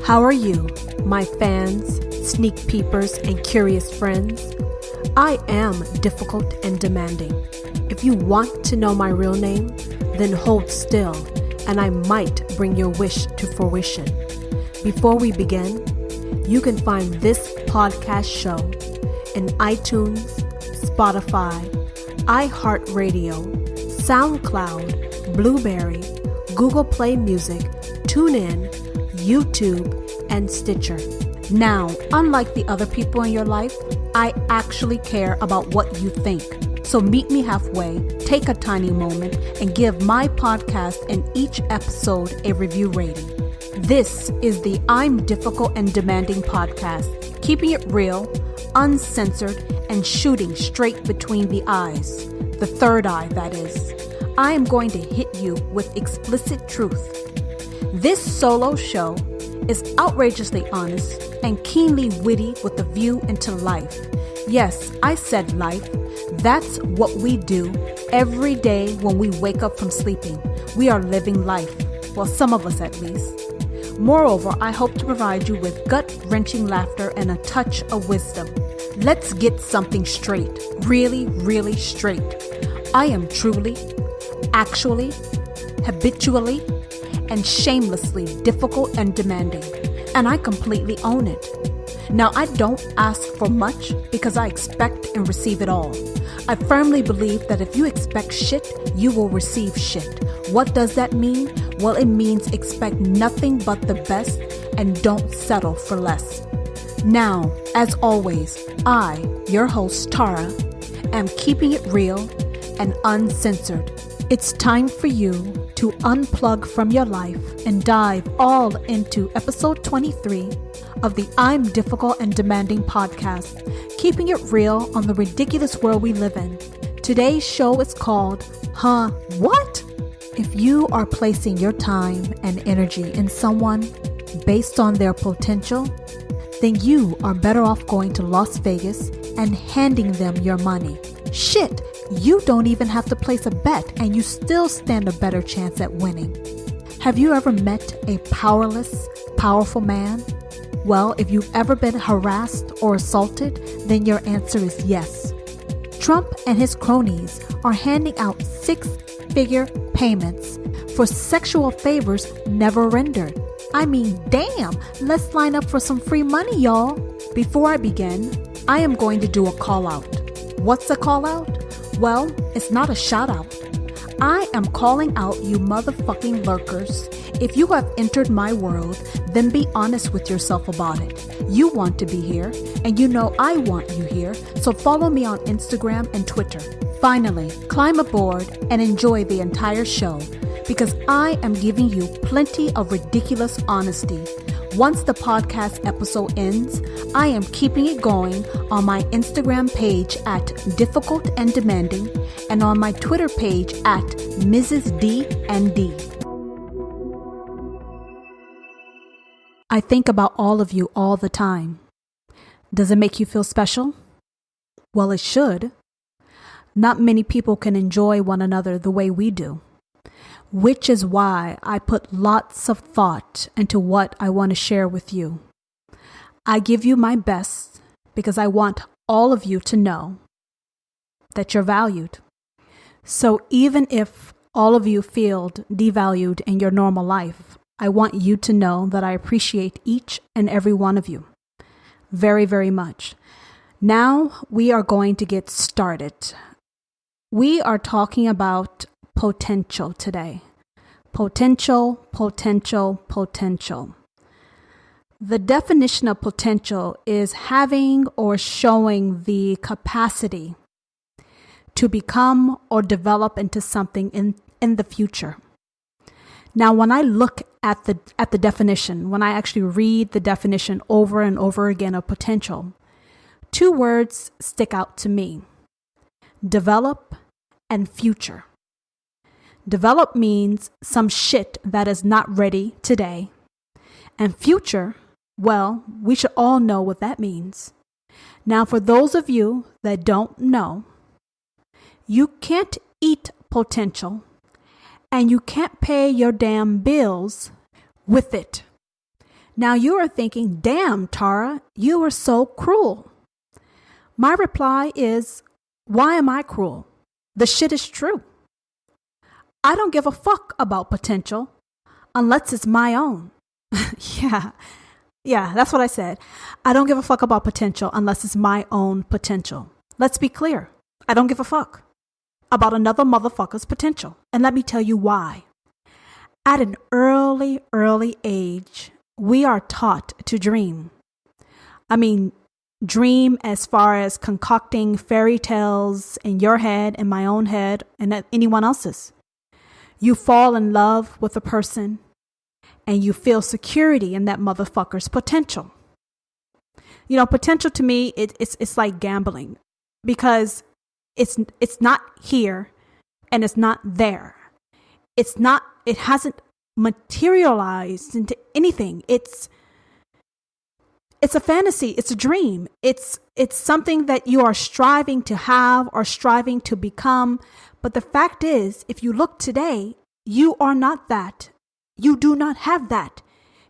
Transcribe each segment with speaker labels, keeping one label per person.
Speaker 1: How are you, my fans, sneak peepers, and curious friends? I am difficult and demanding. If you want to know my real name, then hold still, and I might bring your wish to fruition. Before we begin, you can find this podcast show in iTunes, Spotify, iHeartRadio, SoundCloud, Blueberry, Google Play Music, TuneIn, YouTube, and Stitcher. Now, unlike the other people in your life, I actually care about what you think. So meet me halfway, take a tiny moment, and give my podcast and each episode a review rating. This is the I'm Difficult and Demanding podcast, keeping it real, uncensored, and shooting straight between the eyes. The third eye, that is. I am going to hit you with explicit truth. This solo show is outrageously honest and keenly witty with a view into life. Yes, I said life. That's what we do every day when we wake up from sleeping. We are living life. Well, some of us at least. Moreover, I hope to provide you with gut-wrenching laughter and a touch of wisdom. Let's get something straight. Really, really straight. I am truly, actually, habitually, and shamelessly difficult and demanding, and I completely own it. Now, I don't ask for much because I expect and receive it all. I firmly believe that if you expect shit, you will receive shit. What does that mean? Well, it means expect nothing but the best and don't settle for less. Now, as always, I, your host, Tara, am keeping it real and uncensored. It's time for you to unplug from your life and dive all into episode 23 of the I'm Difficult and Demanding podcast, keeping it real on the ridiculous world we live in. Today's show is called, What? If you are placing your time and energy in someone based on their potential, then you are better off going to Las Vegas and handing them your money. Shit, you don't even have to place a bet and you still stand a better chance at winning. Have you ever met a powerless, powerful man? Well, if you've ever been harassed or assaulted, then your answer is yes. Trump and his cronies are handing out six-figure payments for sexual favors never rendered. I mean, damn, let's line up for some free money, y'all. Before I begin, I am going to do a call out. What's a call out? Well, it's not a shout out. I am calling out you motherfucking lurkers. If you have entered my world, then be honest with yourself about it. You want to be here, and you know I want you here, so follow me on Instagram and Twitter. Finally, climb aboard and enjoy the entire show, because I am giving you plenty of ridiculous honesty. Once the podcast episode ends, I am keeping it going on my Instagram page at Difficult and Demanding and on my Twitter page at Mrs. D&D. I think about all of you all the time. Does it make you feel special? Well, it should. Not many people can enjoy one another the way we do, which is why I put lots of thought into what I want to share with you. I give you my best because I want all of you to know that you're valued. So even if all of you feel devalued in your normal life, I want you to know that I appreciate each and every one of you very, very much. Now we are going to get started. We are talking about potential today. Potential, potential, potential. The definition of potential is having or showing the capacity to become or develop into something in the future. Now, when I look at the definition, when I actually read the definition over and over again of potential, two words stick out to me: develop and future. Develop means some shit that is not ready today. And future, well, we should all know what that means. Now, for those of you that don't know, you can't eat potential and you can't pay your damn bills with it. Now you are thinking, damn, Tara, you are so cruel. My reply is, why am I cruel? The shit is true. I don't give a fuck about potential unless it's my own. Yeah, that's what I said. I don't give a fuck about potential unless it's my own potential. Let's be clear. I don't give a fuck about another motherfucker's potential. And let me tell you why. At an early age, we are taught to dream. I mean, dream as far as concocting fairy tales in your head, in my own head, and anyone else's. You fall in love with a person and you feel security in that motherfucker's potential. You know, potential to me, it's like gambling because it's not here and it's not there. It hasn't materialized into anything. It's a fantasy. It's a dream. It's something that you are striving to have or striving to become. But the fact is, if you look today, you are not that. You do not have that.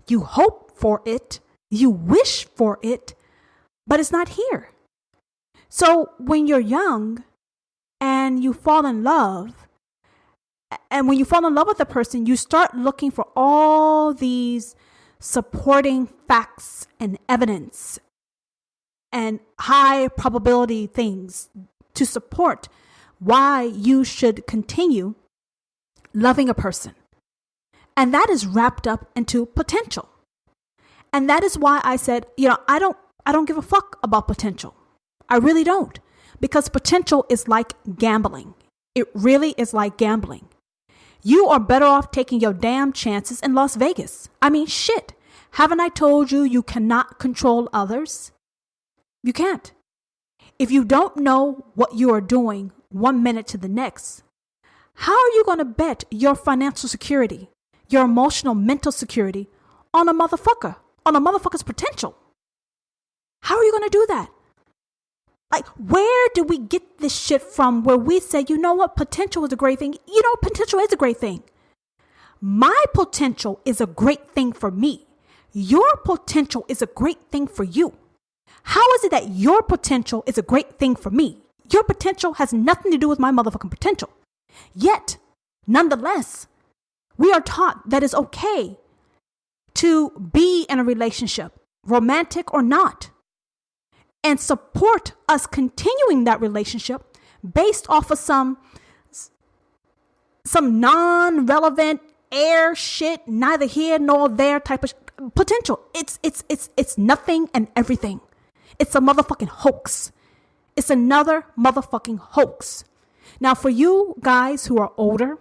Speaker 1: You hope for it. You wish for it, but it's not here. So when you're young and you fall in love, and when you fall in love with a person, you start looking for all these supporting facts and evidence and high probability things to support why you should continue loving a person. And that is wrapped up into potential. And that is why I said, I don't give a fuck about potential. I really don't. Because potential is like gambling. It really is like gambling. You are better off taking your damn chances in Las Vegas. I mean, shit. Haven't I told you you cannot control others? You can't. If you don't know what you are doing 1 minute to the next, how are you going to bet your financial security, your emotional, mental security on a motherfucker's potential? How are you going to do that? Like, where do we get this shit from where we say, you know what, potential is a great thing? Potential is a great thing. My potential is a great thing for me. Your potential is a great thing for you. How is it that your potential is a great thing for me? Your potential has nothing to do with my motherfucking potential. Yet, nonetheless, we are taught that it's okay to be in a relationship, romantic or not, and support us continuing that relationship based off of some non-relevant air shit, neither here nor there type of potential. It's nothing and everything. It's a motherfucking hoax. It's another motherfucking hoax. Now, for you guys who are older,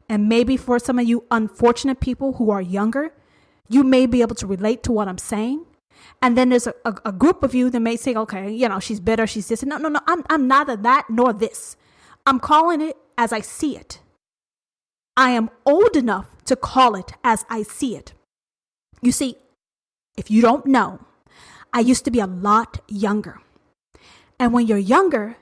Speaker 1: and maybe for some of you unfortunate people who are younger, you may be able to relate to what I'm saying. And then there's a group of you that may say, okay, she's bitter, she's this. No, I'm neither that nor this. I'm calling it as I see it. I am old enough to call it as I see it. You see, if you don't know, I used to be a lot younger. And when you're younger,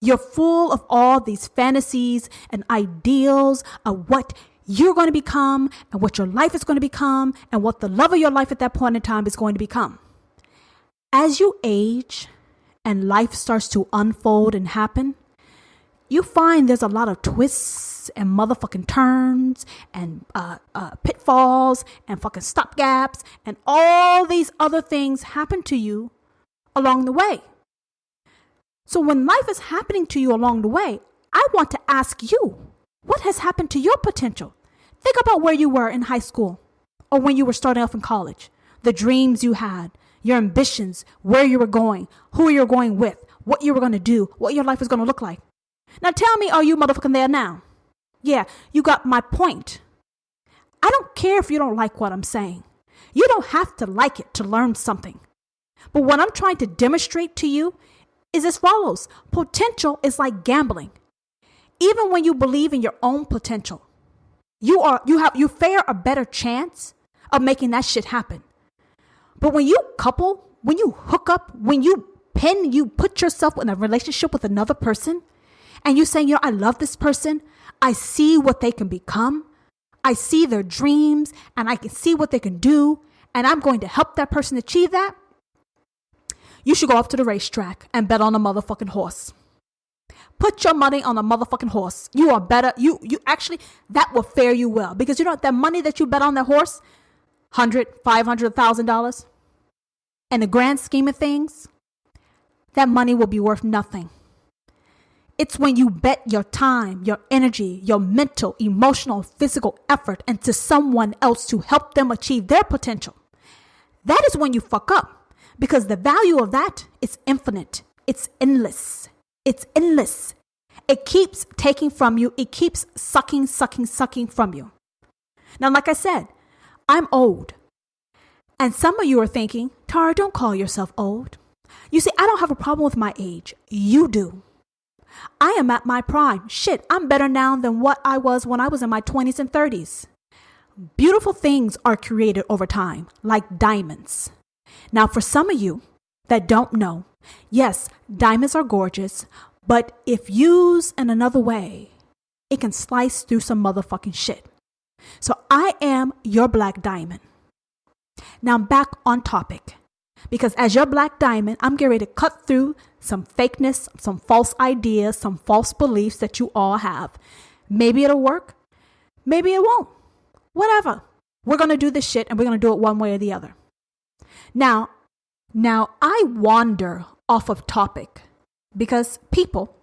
Speaker 1: you're full of all these fantasies and ideals of what you're going to become and what your life is going to become and what the love of your life at that point in time is going to become. As you age and life starts to unfold and happen, you find there's a lot of twists and motherfucking turns and pitfalls and fucking stopgaps and all these other things happen to you along the way. So when life is happening to you along the way, I want to ask you, what has happened to your potential? Think about where you were in high school or when you were starting off in college, the dreams you had, your ambitions, where you were going, who you were going with, what you were going to do, what your life was going to look like. Now tell me, are you motherfucking there now? Yeah, you got my point. I don't care if you don't like what I'm saying. You don't have to like it to learn something. But what I'm trying to demonstrate to you is as follows. Potential is like gambling. Even when you believe in your own potential, you fare a better chance of making that shit happen. But when you couple, when you hook up, when you put yourself in a relationship with another person, and you say, I love this person. I see what they can become. I see their dreams and I can see what they can do. and I'm going to help that person achieve that, you should go off to the racetrack and bet on a motherfucking horse. Put your money on a motherfucking horse. You are better. You actually, that will fare you well. Because you know, that money that you bet on that horse, $100, $500, $1,000, in the grand scheme of things, that money will be worth nothing. It's when you bet your time, your energy, your mental, emotional, physical effort into someone else to help them achieve their potential. That is when you fuck up, because the value of that is infinite. It's endless. It's endless. It keeps taking from you. It keeps sucking from you. Now, like I said, I'm old. And some of you are thinking, Tara, don't call yourself old. You see, I don't have a problem with my age. You do. I am at my prime. Shit, I'm better now than what I was when I was in my 20s and 30s. Beautiful things are created over time, like diamonds. Now, for some of you that don't know, yes, diamonds are gorgeous, but if used in another way, it can slice through some motherfucking shit. So I am your black diamond. Now I'm back on topic, because as your black diamond, I'm getting ready to cut through some fakeness, some false ideas, some false beliefs that you all have. Maybe it'll work. Maybe it won't. Whatever. We're going to do this shit, and we're going to do it one way or the other. Now I wander off of topic because people,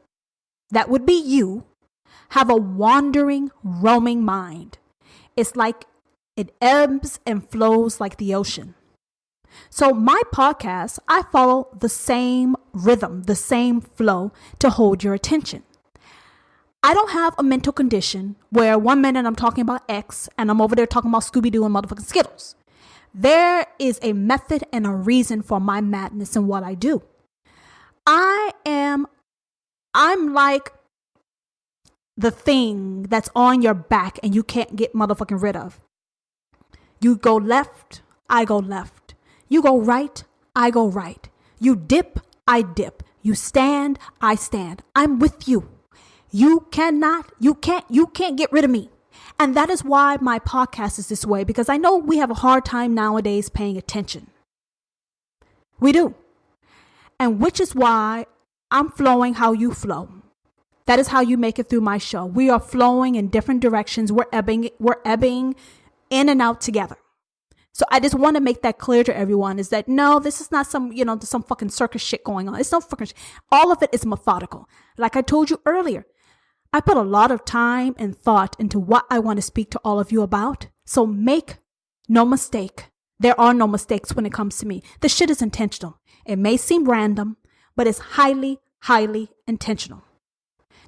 Speaker 1: that would be you, have a wandering, roaming mind. It's like it ebbs and flows like the ocean. So my podcast, I follow the same rhythm, the same flow to hold your attention. I don't have a mental condition where 1 minute I'm talking about X and I'm over there talking about Scooby-Doo and motherfucking Skittles. There is a method and a reason for my madness and what I do. I'm like the thing that's on your back and you can't get motherfucking rid of. You go left, I go left. You go right, I go right. You dip, I dip. You stand, I stand. I'm with you. You can't get rid of me. And that is why my podcast is this way, because I know we have a hard time nowadays paying attention. We do. And which is why I'm flowing how you flow. That is how you make it through my show. We are flowing in different directions. We're ebbing in and out together. So I just want to make that clear to everyone, is that no, this is not some fucking circus shit going on. It's no fucking shit. All of it is methodical. Like I told you earlier, I put a lot of time and thought into what I want to speak to all of you about. So make no mistake. There are no mistakes when it comes to me. The shit is intentional. It may seem random, but it's highly, highly intentional.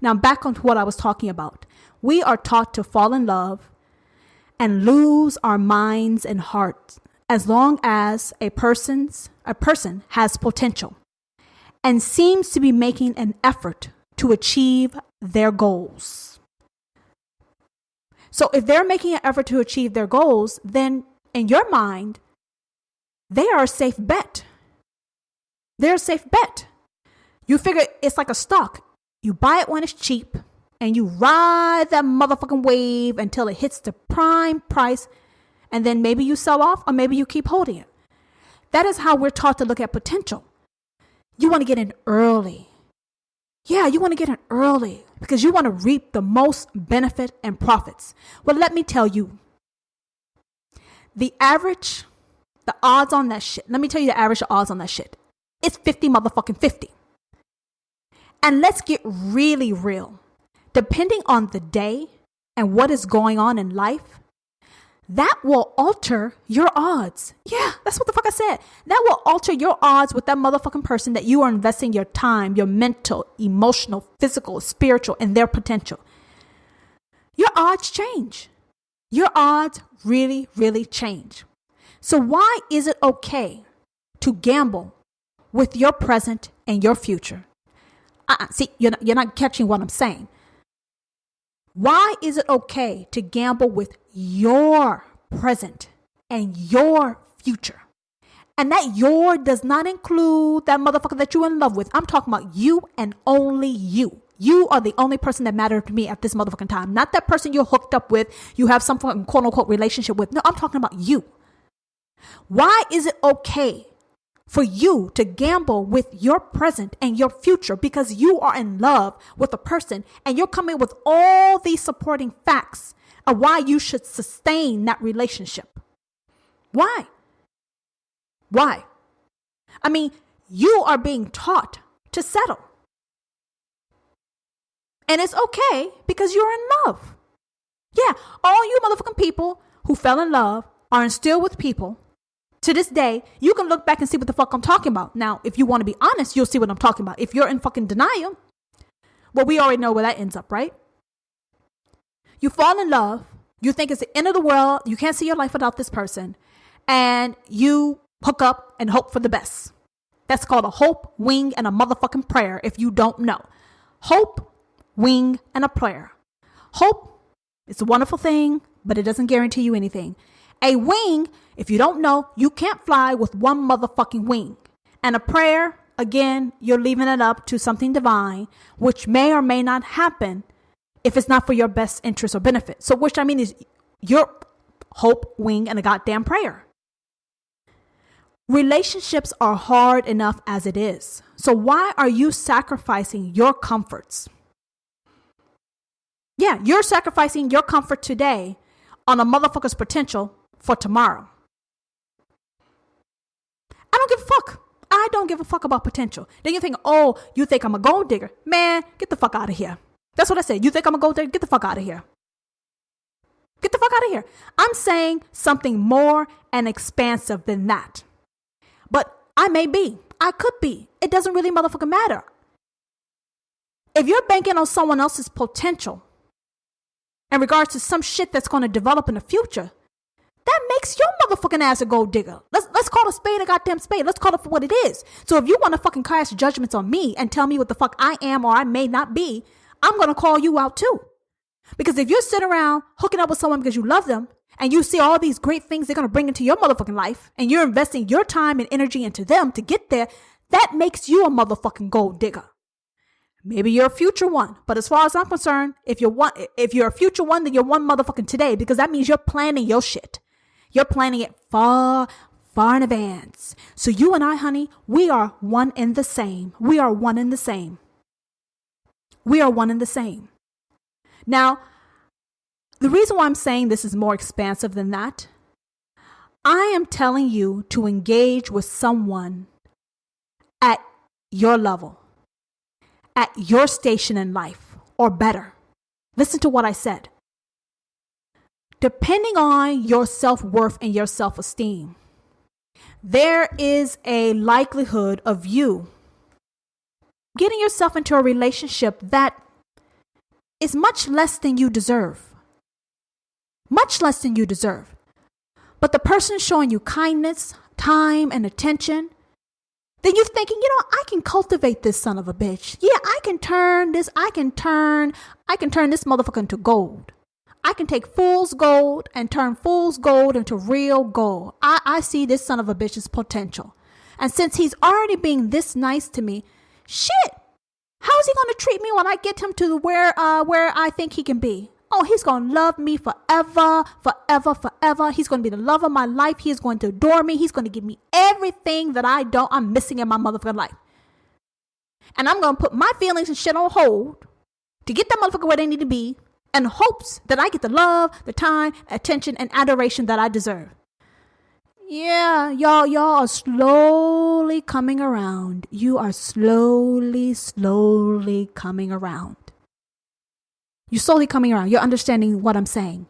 Speaker 1: Now back on to what I was talking about. We are taught to fall in love and lose our minds and hearts as long as a person has potential and seems to be making an effort to achieve their goals. So if they're making an effort to achieve their goals, then in your mind, they are a safe bet. They're a safe bet. You figure it's like a stock. You buy it when it's cheap and you ride that motherfucking wave until it hits the prime price, and then maybe you sell off or maybe you keep holding it. That is how we're taught to look at potential. You want to get in early. Yeah, you want to get in early because you want to reap the most benefit and profits. Well, let me tell you, the odds on that shit, let me tell you the average odds on that shit. It's 50 motherfucking 50. And let's get really real. Depending on the day and what is going on in life, that will alter your odds. Yeah, that's what the fuck I said. That will alter your odds with that motherfucking person that you are investing your time, your mental, emotional, physical, spiritual, and their potential. Your odds change. Your odds really, really change. So why is it okay to gamble with your present and your future? See, you're not catching what I'm saying. Why is it okay to gamble with your present and your future? And that your does not include that motherfucker that you're in love with. I'm talking about you and only you. You are the only person that matters to me at this motherfucking time. Not that person you're hooked up with, you have some fucking quote unquote relationship with. No, I'm talking about you. Why is it okay for you to gamble with your present and your future because you are in love with a person and you're coming with all these supporting facts of why you should sustain that relationship? Why? Why? I mean, you are being taught to settle. And it's okay because you're in love. Yeah, all you motherfucking people who fell in love are still with people. To this day, you can look back and see what the fuck I'm talking about. Now, if you want to be honest, you'll see what I'm talking about. If you're in fucking denial, well, we already know where that ends up, right? You fall in love. You think it's the end of the world. You can't see your life without this person. And you hook up and hope for the best. That's called a hope, wing, and a motherfucking prayer if you don't know. Hope, wing, and a prayer. Hope is a wonderful thing, but it doesn't guarantee you anything. A wing, if you don't know, you can't fly with one motherfucking wing. And a prayer, again, you're leaving it up to something divine, which may or may not happen if it's not for your best interest or benefit. So which I mean is your hope, wing, and a goddamn prayer. Relationships are hard enough as it is. So why are you sacrificing your comforts? Yeah, you're sacrificing your comfort today on a motherfucker's potential for tomorrow. I don't give a fuck. I don't give a fuck about potential. Then you think, oh, you think I'm a gold digger? Man, get the fuck out of here. That's what I said. You think I'm a gold digger? Get the fuck out of here. Get the fuck out of here. I'm saying something more and expansive than that. But I may be. I could be. It doesn't really motherfucking matter. If you're banking on someone else's potential in regards to some shit that's going to develop in the future, that makes your motherfucking ass a gold digger. Let's call a spade a goddamn spade. Let's call it for what it is. So if you want to fucking cast judgments on me and tell me what the fuck I am or I may not be, I'm going to call you out too. Because if you're sitting around hooking up with someone because you love them and you see all these great things they're going to bring into your motherfucking life and you're investing your time and energy into them to get there, that makes you a motherfucking gold digger. Maybe you're a future one, but as far as I'm concerned, if you're a future one, then you're one motherfucking today, because that means you're planning your shit. You're planning it far, far in advance. So you and I, honey, we are one and the same. We are one and the same. We are one and the same. Now, the reason why I'm saying this is more expansive than that, I am telling you to engage with someone at your level, at your station in life, or better. Listen to what I said. Depending on your self-worth and your self-esteem, there is a likelihood of you getting yourself into a relationship that is much less than you deserve. Much less than you deserve. But the person showing you kindness, time, and attention, then you're thinking, I can cultivate this son of a bitch. Yeah, I can turn this motherfucker into gold. I can take fool's gold and turn fool's gold into real gold. I see this son of a bitch's potential. And since he's already being this nice to me, shit, how is he going to treat me when I get him to where I think he can be? Oh, he's going to love me forever, forever, forever. He's going to be the love of my life. He is going to adore me. He's going to give me everything that I'm missing in my motherfucking life. And I'm going to put my feelings and shit on hold to get that motherfucker where they need to be in hopes that I get the love, the time, attention, and adoration that I deserve. Yeah, y'all are slowly coming around. You are slowly coming around. You're slowly coming around. You're understanding what I'm saying.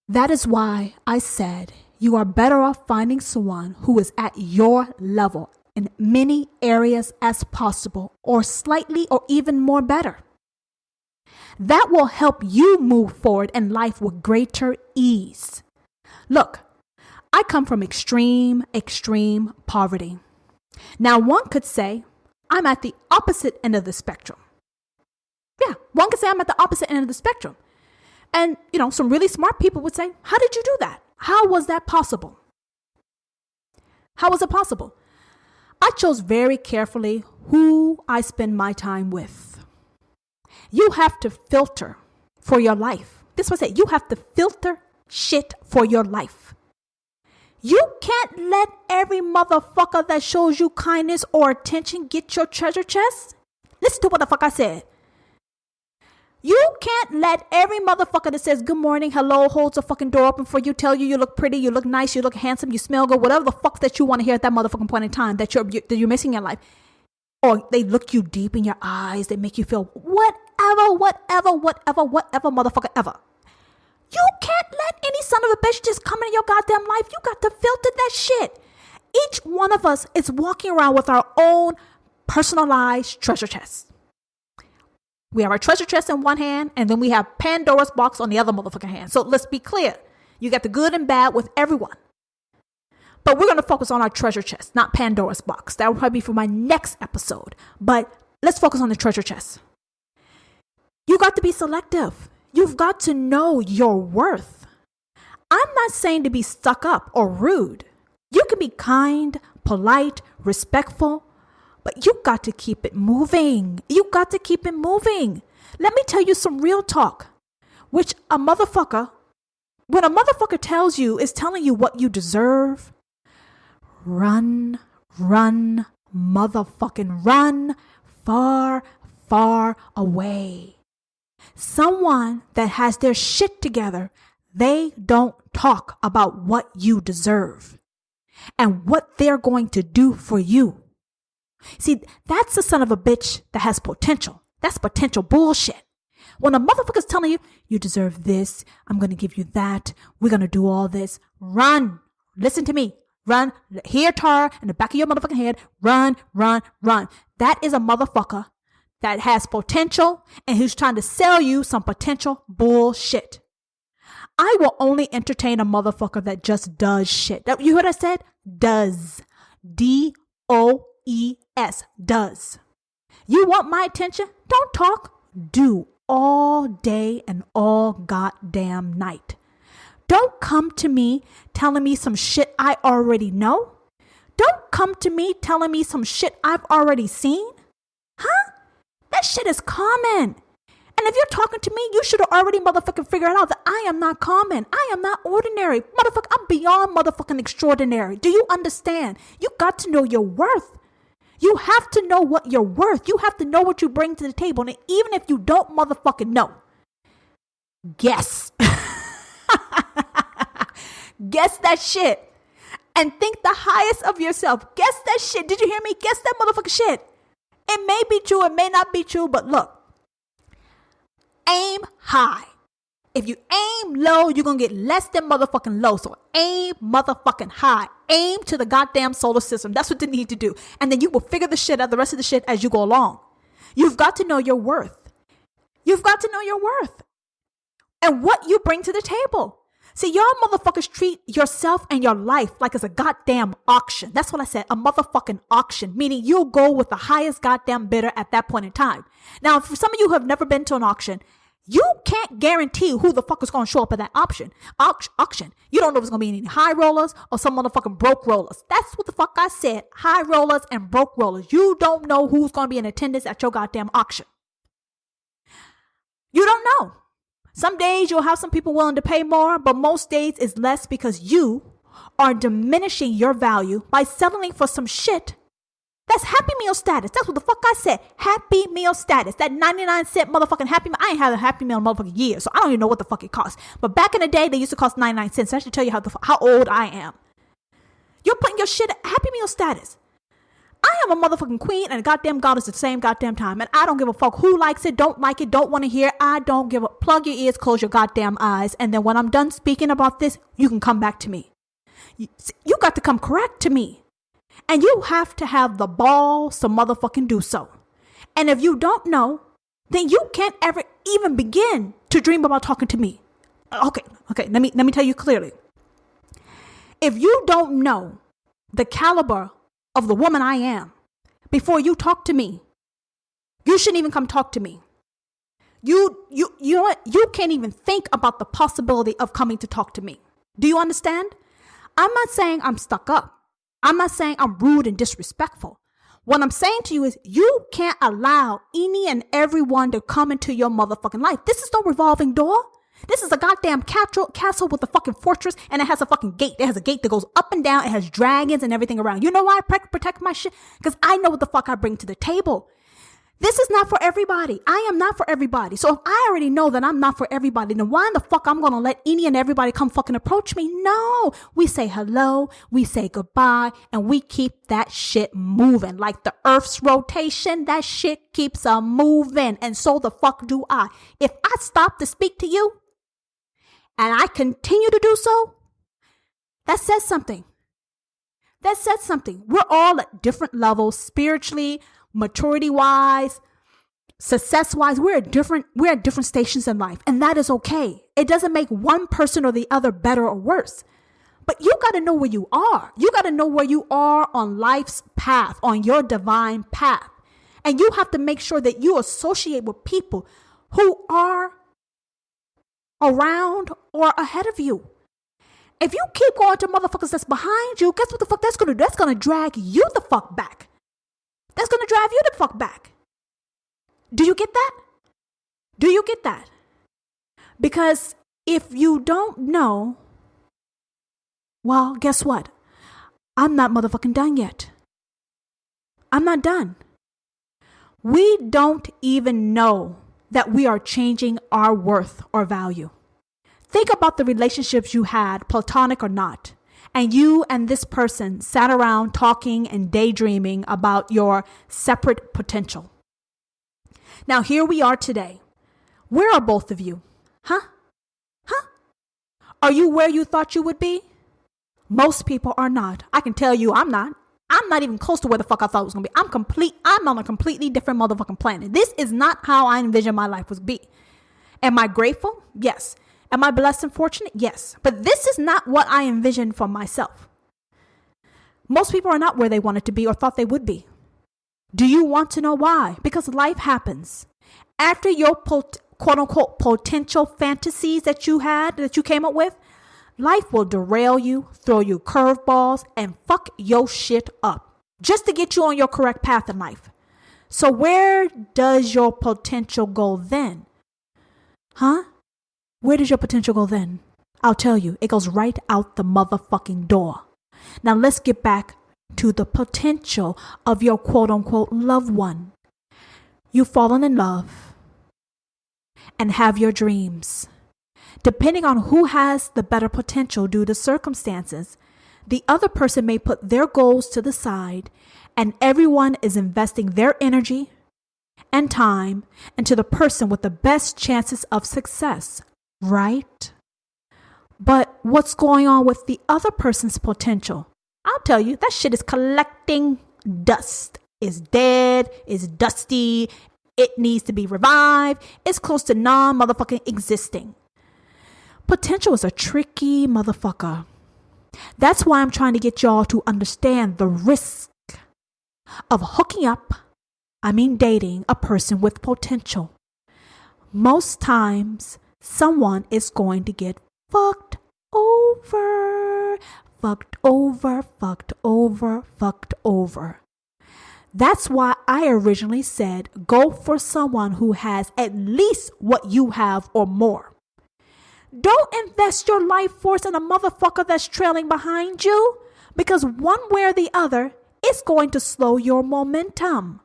Speaker 1: That is why I said you are better off finding someone who is at your level in many areas as possible, or slightly or even more better. That will help you move forward in life with greater ease. Look, I come from extreme poverty. Now, one could say I'm at the opposite end of the spectrum. Yeah, one could say I'm at the opposite end of the spectrum. And, some really smart people would say, how did you do that? How was that possible? How was it possible? I chose very carefully who I spend my time with. You have to filter for your life. This was it. You have to filter shit for your life. You can't let every motherfucker that shows you kindness or attention get your treasure chest. Listen to what the fuck I said. You can't let every motherfucker that says good morning, hello, holds a fucking door open for you, tell you you look pretty, you look nice, you look handsome, you smell good, whatever the fuck that you want to hear at that motherfucking point in time that you're missing in your life. Or they look you deep in your eyes, they make you feel whatever, motherfucker, ever. You can't let any son of a bitch just come into your goddamn life. You got to filter that shit. Each one of us is walking around with our own personalized treasure chest. We have our treasure chest in one hand, and then we have Pandora's box on the other motherfucking hand. So let's be clear. You got the good and bad with everyone. But we're going to focus on our treasure chest, not Pandora's box. That will probably be for my next episode. But let's focus on the treasure chest. You got to be selective. You've got to know your worth. I'm not saying to be stuck up or rude. You can be kind, polite, respectful, but you got to keep it moving. You got to keep it moving. Let me tell you some real talk, when a motherfucker tells you, is telling you what you deserve, run, motherfucking run far, far away. Someone that has their shit together, they don't talk about what you deserve and what they're going to do for you. See, that's the son of a bitch that has potential. That's potential bullshit. When a motherfucker's telling you, you deserve this, I'm going to give you that, we're going to do all this, run. Listen to me. Run. Hear Tara in the back of your motherfucking head. Run. That is a motherfucker that has potential and who's trying to sell you some potential bullshit. I will only entertain a motherfucker that just does shit. You heard I said? Does. DOES. Does. You want my attention? Don't talk. Do all day and all goddamn night. Don't come to me telling me some shit I already know. Don't come to me telling me some shit I've already seen. Huh? That shit is common. And if you're talking to me, you should have already motherfucking figured out that I am not common. I am not ordinary. Motherfucker, I'm beyond motherfucking extraordinary. Do you understand? You got to know your worth. You have to know what you're worth. You have to know what you bring to the table. And even if you don't motherfucking know, guess. Guess that shit. And think the highest of yourself. Guess that shit. Did you hear me? Guess that motherfucking shit. It may be true. It may not be true. But look. Aim high. If you aim low, you're going to get less than motherfucking low. So aim motherfucking high. Aim to the goddamn solar system. That's what they need to do. And then you will figure the shit out, the rest of the shit as you go along. You've got to know your worth. You've got to know your worth. And what you bring to the table. See, y'all motherfuckers treat yourself and your life like it's a goddamn auction. That's what I said. A motherfucking auction. Meaning you'll go with the highest goddamn bidder at that point in time. Now, for some of you who have never been to an auction, you can't guarantee who the fuck is going to show up at that auction. You don't know if it's going to be any high rollers or some motherfucking broke rollers. That's what the fuck I said. High rollers and broke rollers. You don't know who's going to be in attendance at your goddamn auction. You don't know. Some days you'll have some people willing to pay more, but most days it's less because you are diminishing your value by settling for some shit. That's Happy Meal status. That's what the fuck I said. Happy Meal status. That 99-cent motherfucking Happy Meal. I ain't had a Happy Meal in motherfucking years, so I don't even know what the fuck it costs. But back in the day, they used to cost 99 cents. So I should tell you how old I am. You're putting your shit at Happy Meal status. I am a motherfucking queen and a goddamn goddess at the same goddamn time. And I don't give a fuck who likes it, don't like it, don't want to hear. I don't give a plug your ears, close your goddamn eyes. And then when I'm done speaking about this, you can come back to me. You got to come correct to me. And you have to have the balls to motherfucking do so. And if you don't know, then you can't ever even begin to dream about talking to me. Okay. Let me tell you clearly. If you don't know the caliber of the woman I am before you talk to me, you shouldn't even come talk to me. You know what? You can't even think about the possibility of coming to talk to me. Do you understand? I'm not saying I'm stuck up. I'm not saying I'm rude and disrespectful. What I'm saying to you is you can't allow any and everyone to come into your motherfucking life. This is no revolving door.
Speaker 2: This is a goddamn castle with a fucking fortress, and it has a fucking gate. It has a gate that goes up and down. It has dragons and everything around. You know why I protect my shit? Because I know what the fuck I bring to the table. This is not for everybody. I am not for everybody. So if I already know that I'm not for everybody, then why in the fuck I'm going to let any and everybody come fucking approach me? No. We say hello, we say goodbye, and we keep that shit moving. Like the earth's rotation, that shit keeps on moving. And so the fuck do I. If I stop to speak to you and I continue to do so, that says something. That says something. We're all at different levels spiritually, maturity wise, success wise. We're at different stations in life, and that is okay. It doesn't make one person or the other better or worse. But you got to know where you are. You got to know where you are on life's path, on your divine path. And you have to make sure that you associate with people who are around or ahead of you. If you keep going to motherfuckers that's behind you, guess what the fuck that's gonna do? That's gonna drag you the fuck back. That's going to drive you the fuck back. Do you get that? Do you get that? Because if you don't know, well, guess what? I'm not motherfucking done yet. I'm not done. We don't even know that we are changing our worth or value. Think about the relationships you had, platonic or not. And you and this person sat around talking and daydreaming about your separate potential. Now, here we are today. Where are both of you? Huh? Are you where you thought you would be? Most people are not. I can tell you I'm not. I'm not even close to where the fuck I thought it was going to be. I'm on a completely different motherfucking planet. This is not how I envisioned my life would be. Am I grateful? Yes. Am I blessed and fortunate? Yes. But this is not what I envisioned for myself. Most people are not where they wanted to be or thought they would be. Do you want to know why? Because life happens. After your quote unquote potential fantasies that you came up with, life will derail you, throw you curveballs, and fuck your shit up just to get you on your correct path in life. So where does your potential go then? Huh? Where does your potential go then? I'll tell you, it goes right out the motherfucking door. Now let's get back to the potential of your quote unquote loved one. You've fallen in love and have your dreams. Depending on who has the better potential due to circumstances, the other person may put their goals to the side, and everyone is investing their energy and time into the person with the best chances of success. Right? But what's going on with the other person's potential? I'll tell you, that shit is collecting dust. It's dead. It's dusty. It needs to be revived. It's close to non-motherfucking existing. Potential is a tricky motherfucker. That's why I'm trying to get y'all to understand the risk of hooking up, dating a person with potential. Most times, someone is going to get fucked over. That's why I originally said go for someone who has at least what you have or more. Don't invest your life force in a motherfucker that's trailing behind you, because one way or the other, it's going to slow your momentum.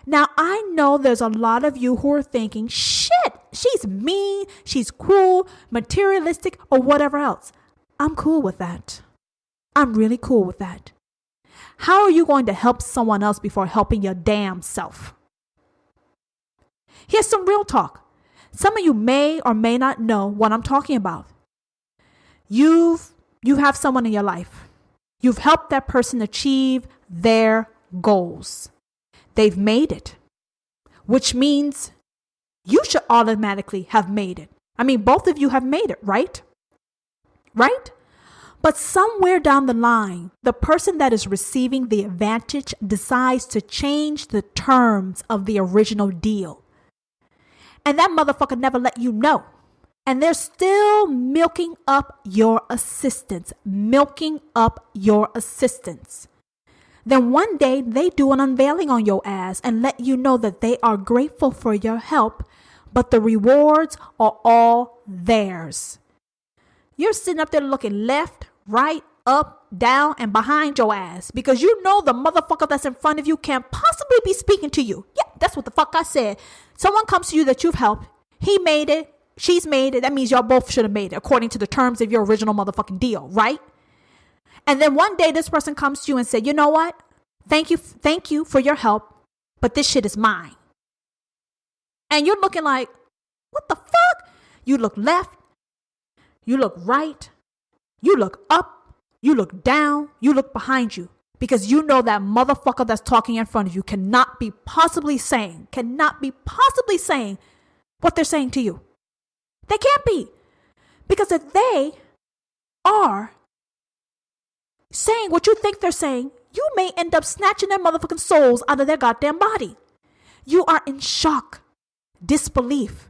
Speaker 2: Now, I know there's a lot of you who are thinking, shit, she's mean, she's cruel, materialistic, or whatever else. I'm cool with that. I'm really cool with that. How are you going to help someone else before helping your damn self? Here's some real talk. Some of you may or may not know what I'm talking about. You have someone in your life. You've helped that person achieve their goals. They've made it, which means you should automatically have made it. Both of you have made it, right? Right? But somewhere down the line, the person that is receiving the advantage decides to change the terms of the original deal. And that motherfucker never let you know. And they're still milking up your assistance. Then one day they do an unveiling on your ass and let you know that they are grateful for your help, but the rewards are all theirs. You're sitting up there looking left, right, up, down, and behind your ass because you know the motherfucker that's in front of you can't possibly be speaking to you. Yeah, that's what the fuck I said. Someone comes to you that you've helped. He made it. She's made it. That means y'all both should have made it according to the terms of your original motherfucking deal, right? And then one day this person comes to you and said, you know what? Thank you for your help, but this shit is mine. And you're looking like, what the fuck? You look left, you look right, you look up, you look down, you look behind you. Because you know that motherfucker that's talking in front of you cannot be possibly saying what they're saying to you. They can't be. Because if they are saying what you think they're saying, you may end up snatching their motherfucking souls out of their goddamn body. You are in shock, disbelief.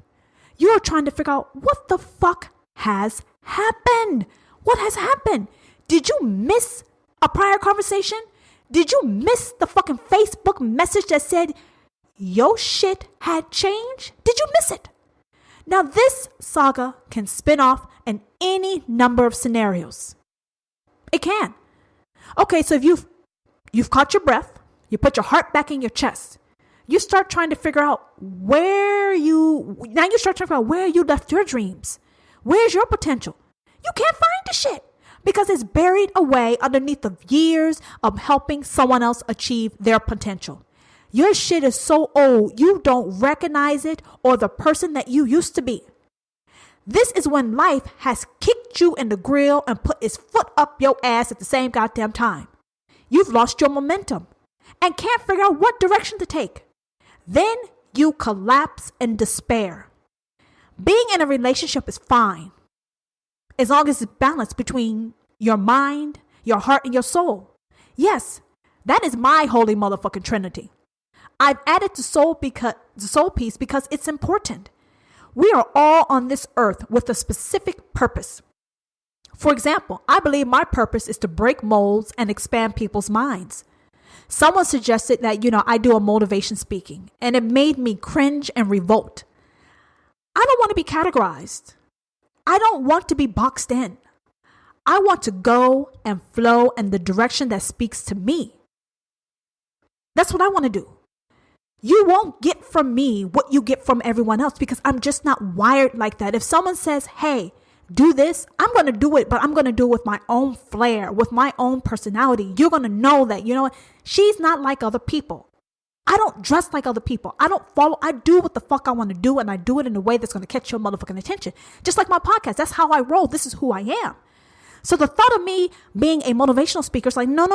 Speaker 2: You are trying to figure out what the fuck has happened. What has happened? Did you miss a prior conversation? Did you miss the fucking Facebook message that said your shit had changed? Did you miss it? Now this saga can spin off in any number of scenarios. It can. Okay, so if you've caught your breath, you put your heart back in your chest, you start trying to figure out where you left your dreams. Where's your potential? You can't find the shit because it's buried away underneath the years of helping someone else achieve their potential. Your shit is so old, you don't recognize it or the person that you used to be. This is when life has kicked you in the grill and put its foot up your ass at the same goddamn time. You've lost your momentum and can't figure out what direction to take. Then you collapse in despair. Being in a relationship is fine as long as it's balanced between your mind, your heart, and your soul. Yes, that is my holy motherfucking trinity. I've added the soul piece because it's important. We are all on this earth with a specific purpose. For example, I believe my purpose is to break molds and expand people's minds. Someone suggested that, I do a motivation speaking, and it made me cringe and revolt. I don't want to be categorized. I don't want to be boxed in. I want to go and flow in the direction that speaks to me. That's what I want to do. You won't get from me what you get from everyone else because I'm just not wired like that. If someone says, hey, do this, I'm going to do it, but I'm going to do it with my own flair, with my own personality. You're going to know that, she's not like other people. I don't dress like other people. I do what the fuck I want to do, and I do it in a way that's going to catch your motherfucking attention. Just like my podcast. That's how I roll. This is who I am. So the thought of me being a motivational speaker is like, no.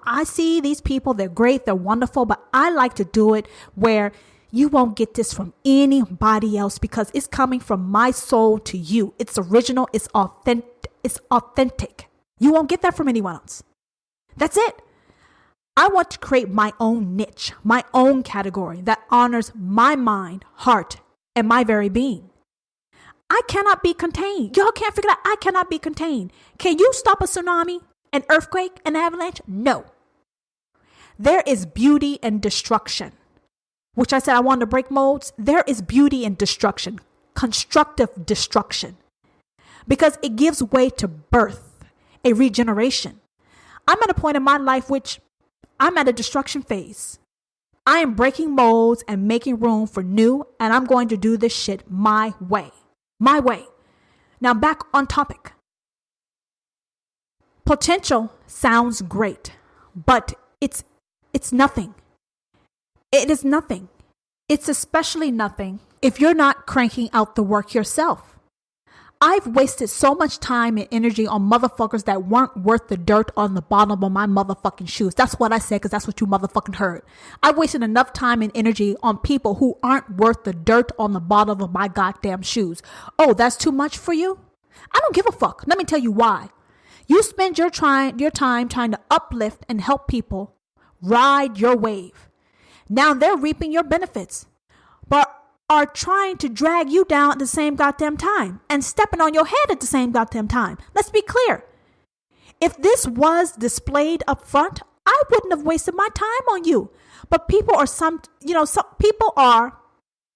Speaker 2: I see these people. They're great. They're wonderful. But I like to do it where you won't get this from anybody else because it's coming from my soul to you. It's original. It's authentic. You won't get that from anyone else. That's it. I want to create my own niche, my own category that honors my mind, heart, and my very being. I cannot be contained. Y'all can't figure that I cannot be contained. Can you stop a tsunami, an earthquake, an avalanche? No. There is beauty in destruction, which I said I wanted to break molds. There is beauty in destruction, constructive destruction, because it gives way to birth, a regeneration. I'm at a point in my life which I'm at a destruction phase. I am breaking molds and making room for new, and I'm going to do this shit my way. My way. Now back on topic. Potential sounds great, but it's nothing. It is nothing. It's especially nothing if you're not cranking out the work yourself. I've wasted so much time and energy on motherfuckers that weren't worth the dirt on the bottom of my motherfucking shoes. That's what I said because that's what you motherfucking heard. I've wasted enough time and energy on people who aren't worth the dirt on the bottom of my goddamn shoes. Oh, that's too much for you? I don't give a fuck. Let me tell you why. You spend your time trying to uplift and help people ride your wave. Now they're reaping your benefits, but are trying to drag you down at the same goddamn time and stepping on your head at the same goddamn time. Let's be clear. If this was displayed up front, I wouldn't have wasted my time on you. But some people are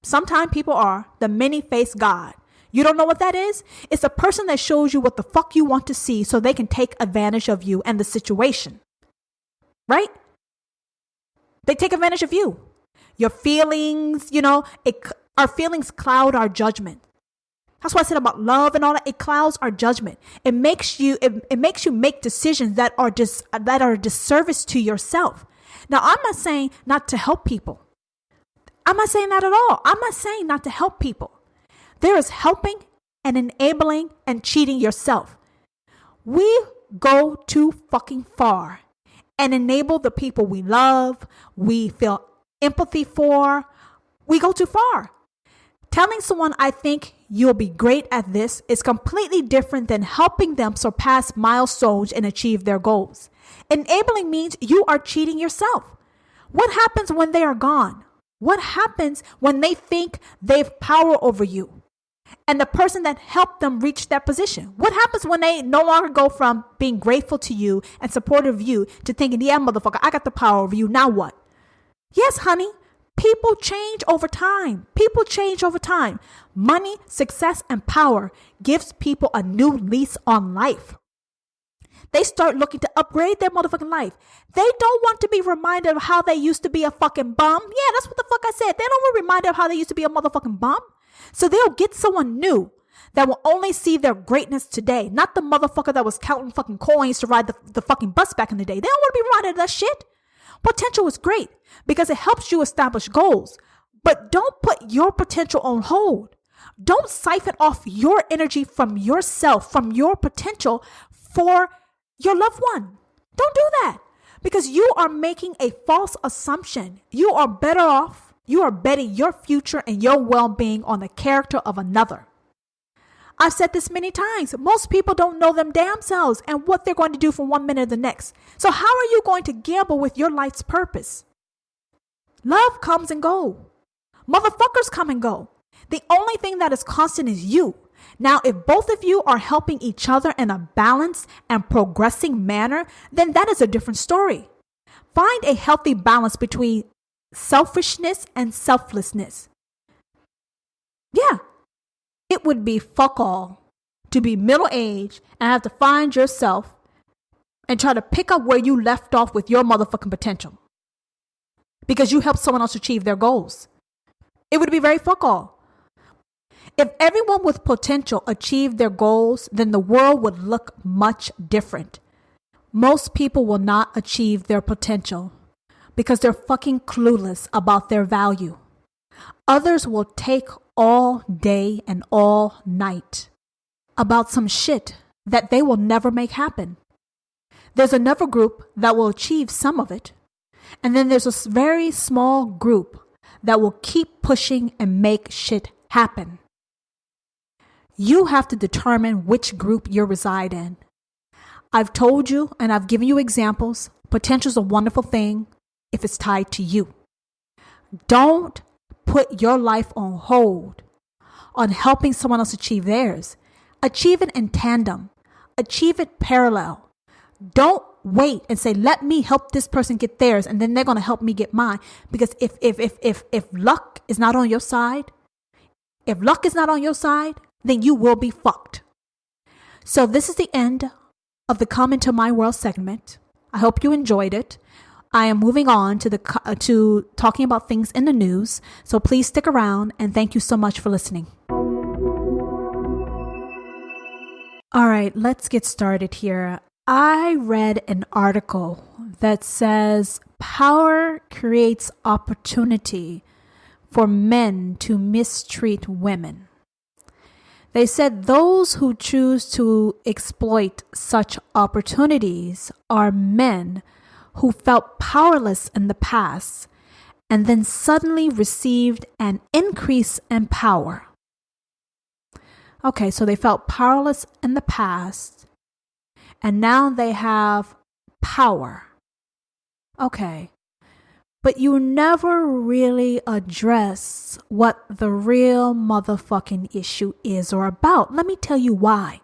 Speaker 2: Sometimes people are the many-faced God. You don't know what that is? It's a person that shows you what the fuck you want to see so they can take advantage of you and the situation. Right? They take advantage of you. Your feelings, our feelings cloud our judgment. That's why I said about love and all that. It clouds our judgment. It makes you make decisions that are a disservice to yourself. Now, I'm not saying not to help people. I'm not saying that at all. I'm not saying not to help people. There is helping and enabling and cheating yourself. We go too fucking far and enable the people we love, we feel empathy for. We go too far. Telling someone, I think you'll be great at this, is completely different than helping them surpass milestones and achieve their goals. Enabling means you are cheating yourself. What happens when they are gone? What happens when they think they've power over you and the person that helped them reach that position? What happens when they no longer go from being grateful to you and supportive of you to thinking, yeah, motherfucker, I got the power over you. Now what? Yes, honey. People change over time. People change over time. Money, success, and power gives people a new lease on life. They start looking to upgrade their motherfucking life. They don't want to be reminded of how they used to be a fucking bum. Yeah, that's what the fuck I said. They don't want to be reminded of how they used to be a motherfucking bum. So they'll get someone new that will only see their greatness today. Not the motherfucker that was counting fucking coins to ride the fucking bus back in the day. They don't want to be reminded of that shit. Potential is great because it helps you establish goals. But don't put your potential on hold. Don't siphon off your energy from yourself, from your potential for your loved one. Don't do that because you are making a false assumption. You are better off. You are betting your future and your well-being on the character of another. I've said this many times. Most people don't know them damn selves and what they're going to do from one minute to the next. So how are you going to gamble with your life's purpose? Love comes and goes. Motherfuckers come and go. The only thing that is constant is you. Now, if both of you are helping each other in a balanced and progressing manner, then that is a different story. Find a healthy balance between selfishness and selflessness. Yeah. It would be fuck all to be middle-aged and have to find yourself and try to pick up where you left off with your motherfucking potential because you helped someone else achieve their goals. It would be very fuck all. If everyone with potential achieved their goals, then the world would look much different. Most people will not achieve their potential because they're fucking clueless about their value. Others will take all day and all night about some shit that they will never make happen. There's another group that will achieve some of it. And then there's a very small group that will keep pushing and make shit happen. You have to determine which group you reside in. I've told you and I've given you examples. Potential is a wonderful thing if it's tied to you. Don't put your life on hold on helping someone else achieve theirs. Achieve it in tandem. Achieve it parallel. Don't wait and say, let me help this person get theirs and then they're going to help me get mine. Because if luck is not on your side, then you will be fucked. So this is the end of the Come Into My World segment. I hope you enjoyed it. I am moving on to talking about things in the news. So please stick around and thank you so much for listening. All right, let's get started here. I read an article that says power creates opportunity for men to mistreat women. They said those who choose to exploit such opportunities are men who felt powerless in the past and then suddenly received an increase in power. Okay, so they felt powerless in the past and now they have power. Okay, but you never really address what the real motherfucking issue is or about. Let me tell you why.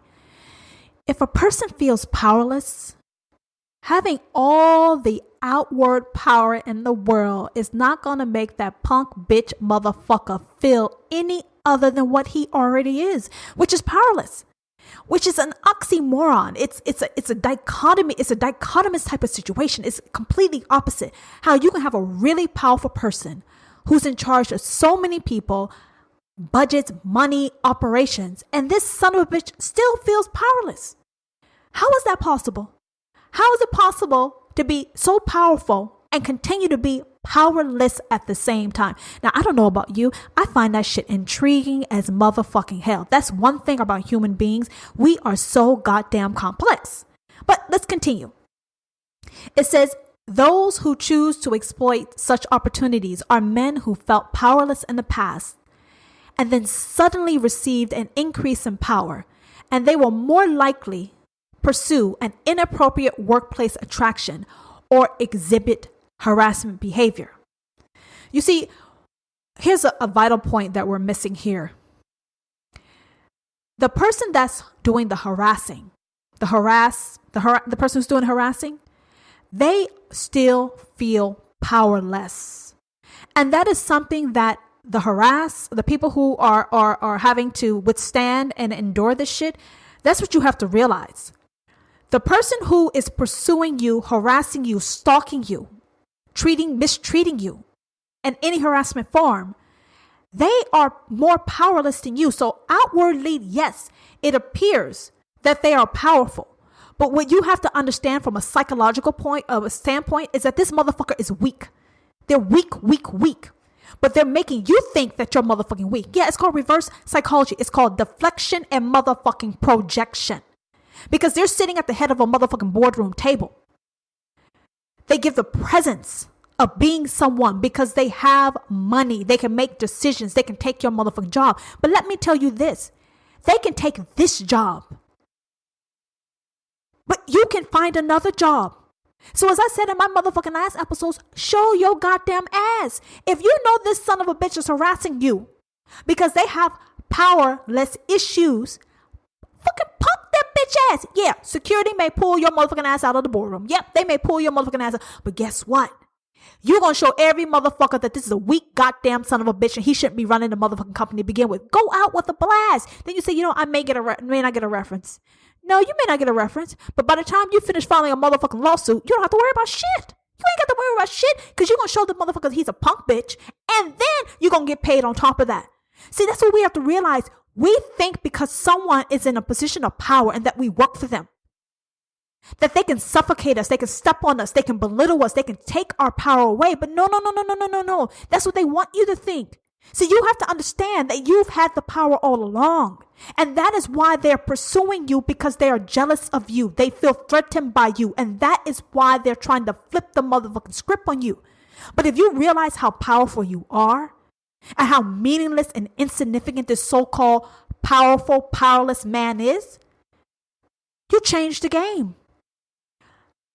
Speaker 2: If a person feels powerless, Having all the outward power in the world is not going to make that punk bitch motherfucker feel any other than what he already is, which is powerless, which is an oxymoron. It's a dichotomy. It's a dichotomous type of situation. It's completely opposite. How you can have a really powerful person who's in charge of so many people, budgets, money, operations, and this son of a bitch still feels powerless. How is that possible? How is it possible to be so powerful and continue to be powerless at the same time? Now, I don't know about you. I find that shit intriguing as motherfucking hell. That's one thing about human beings. We are so goddamn complex. But let's continue. It says, those who choose to exploit such opportunities are men who felt powerless in the past and then suddenly received an increase in power, and they will more likely pursue an inappropriate workplace attraction or exhibit harassment behavior. You see, here's a vital point that we're missing here. The person that's doing the harassing, the person who's doing harassing, they still feel powerless. And that is something that the people who are having to withstand and endure this shit, that's what you have to realize. The person who is pursuing you, harassing you, stalking you, mistreating you in any harassment form, they are more powerless than you. So outwardly, yes, it appears that they are powerful. But what you have to understand from a psychological standpoint is that this motherfucker is weak. They're weak. But they're making you think that you're motherfucking weak. Yeah, it's called reverse psychology. It's called deflection and motherfucking projection. Because they're sitting at the head of a motherfucking boardroom table. They give the presence of being someone because they have money. They can make decisions. They can take your motherfucking job. But let me tell you this. They can take this job. But you can find another job. So as I said in my motherfucking last episodes, show your goddamn ass. If you know this son of a bitch is harassing you because they have powerless issues, fucking pump that bitch ass. Yeah, security may pull your motherfucking ass out of the boardroom. Yep, they may pull your motherfucking ass out. But guess what? You're going to show every motherfucker that this is a weak goddamn son of a bitch and he shouldn't be running the motherfucking company to begin with. Go out with a blast. Then you say, I may not get a reference. No, you may not get a reference. But by the time you finish filing a motherfucking lawsuit, you don't have to worry about shit. You ain't got to worry about shit because you're going to show the motherfucker he's a punk bitch. And then you're going to get paid on top of that. See, that's what we have to realize. We think because someone is in a position of power and that we work for them, that they can suffocate us, they can step on us, they can belittle us, they can take our power away. But no. That's what they want you to think. So you have to understand that you've had the power all along. And that is why they're pursuing you, because they are jealous of you. They feel threatened by you. And that is why they're trying to flip the motherfucking script on you. But if you realize how powerful you are and how meaningless and insignificant this so-called powerful, powerless man is, you change the game.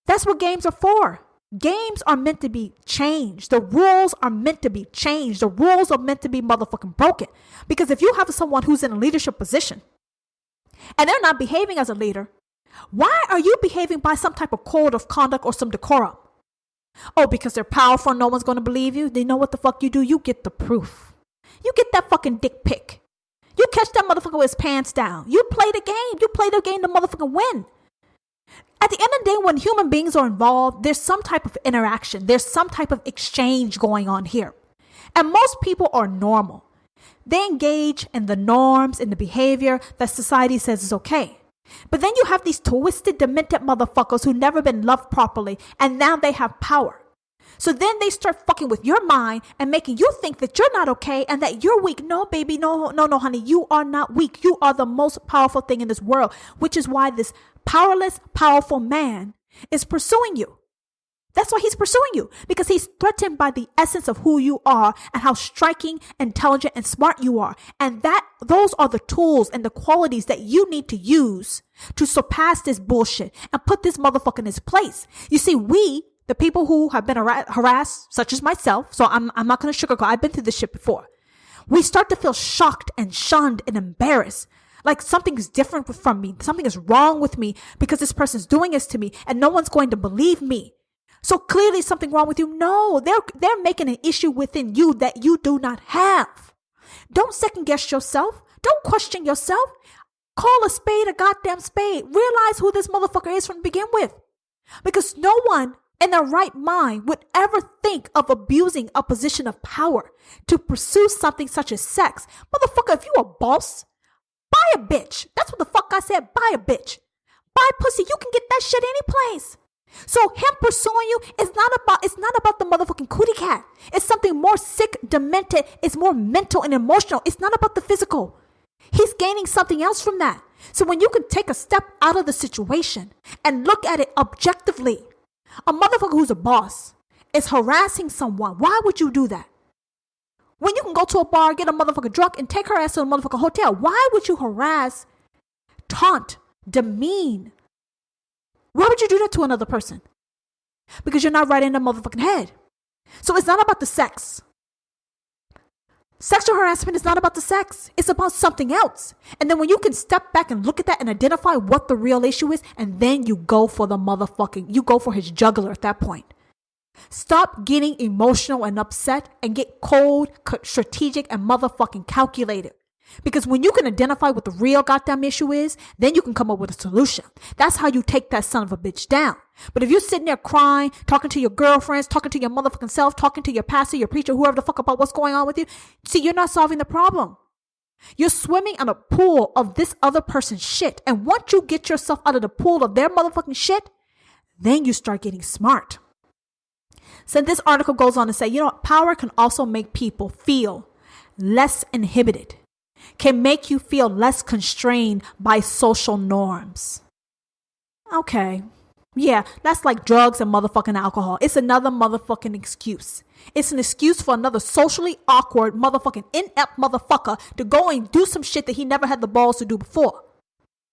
Speaker 2: That's what games are for. Games are meant to be changed. The rules are meant to be changed. The rules are meant to be motherfucking broken. Because if you have someone who's in a leadership position and they're not behaving as a leader, why are you behaving by some type of code of conduct or some decorum? Oh, because they're powerful and no one's going to believe you? They know what the fuck you do. You get the proof. You get that fucking dick pic. You catch that motherfucker with his pants down. You play the game. You play the game to motherfucking win. At the end of the day, when human beings are involved, there's some type of interaction. There's some type of exchange going on here. And most people are normal. They engage in the norms and the behavior that society says is okay. But then you have these twisted, demented motherfuckers who never been loved properly, and now they have power. So then they start fucking with your mind and making you think that you're not okay and that you're weak. No, baby, no, honey, you are not weak. You are the most powerful thing in this world, which is why this powerless, powerful man is pursuing you. That's why he's pursuing you, because he's threatened by the essence of who you are and how striking, intelligent, and smart you are. And those are the tools and the qualities that you need to use to surpass this bullshit and put this motherfucker in his place. You see, the people who have been harassed, such as myself, so I'm not going to sugarcoat, I've been through this shit before. We start to feel shocked and shunned and embarrassed Like something is different from me. Something is wrong with me because this person's doing this to me and no one's going to believe me. So clearly something wrong with you. No, they're making an issue within you that you do not have. Don't second guess yourself. Don't question yourself. Call a spade a goddamn spade. Realize who this motherfucker is from the begin with. Because no one in their right mind would ever think of abusing a position of power to pursue something such as sex. Motherfucker, if you a boss, buy a bitch. That's what the fuck I said. Buy a bitch. Buy pussy. You can get that shit any place. So him pursuing you is not about the motherfucking cootie cat. It's something more sick, demented. It's more mental and emotional. It's not about the physical. He's gaining something else from that. So when you can take a step out of the situation and look at it objectively, a motherfucker who's a boss is harassing someone. Why would you do that? When you can go to a bar, get a motherfucker drunk, and take her ass to a motherfucking hotel, why would you harass, taunt, demean? Why would you do that to another person? Because you're not right in the motherfucking head. So it's not about the sex. Sexual harassment is not about the sex. It's about something else. And then when you can step back and look at that and identify what the real issue is, and then you go for you go for his jugular at that point. Stop getting emotional and upset and get cold, strategic, and motherfucking calculated. Because when you can identify what the real goddamn issue is, then you can come up with a solution. That's how you take that son of a bitch down. But if you're sitting there crying, talking to your girlfriends, talking to your motherfucking self, talking to your pastor, your preacher, whoever the fuck about what's going on with you, see, you're not solving the problem. You're swimming in a pool of this other person's shit. And once you get yourself out of the pool of their motherfucking shit, then you start getting smart. So this article goes on to say, power can also make people feel less inhibited, can make you feel less constrained by social norms. Okay. Yeah, that's like drugs and motherfucking alcohol. It's another motherfucking excuse. It's an excuse for another socially awkward motherfucking inept motherfucker to go and do some shit that he never had the balls to do before.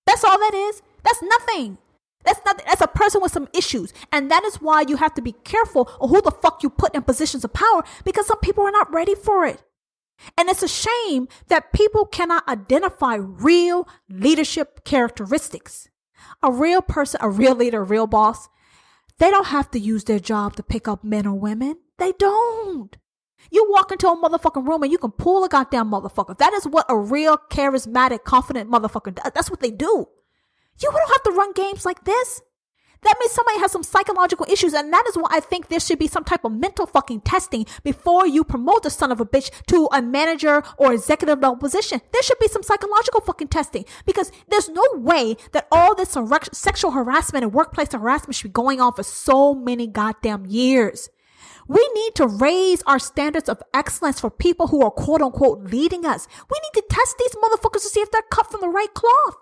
Speaker 2: That's all that is. That's nothing. That's a person with some issues. And that is why you have to be careful of who the fuck you put in positions of power, because some people are not ready for it. And it's a shame that people cannot identify real leadership characteristics. A real person, a real leader, a real boss, they don't have to use their job to pick up men or women. They don't. You walk into a motherfucking room and you can pull a goddamn motherfucker. That is what a real charismatic, confident motherfucker does. That's what they do. You don't have to run games like this. That means somebody has some psychological issues, and that is why I think there should be some type of mental fucking testing before you promote the son of a bitch to a manager or executive level position. There should be some psychological fucking testing, because there's no way that all this sexual harassment and workplace harassment should be going on for so many goddamn years. We need to raise our standards of excellence for people who are quote unquote leading us. We need to test these motherfuckers to see if they're cut from the right cloth.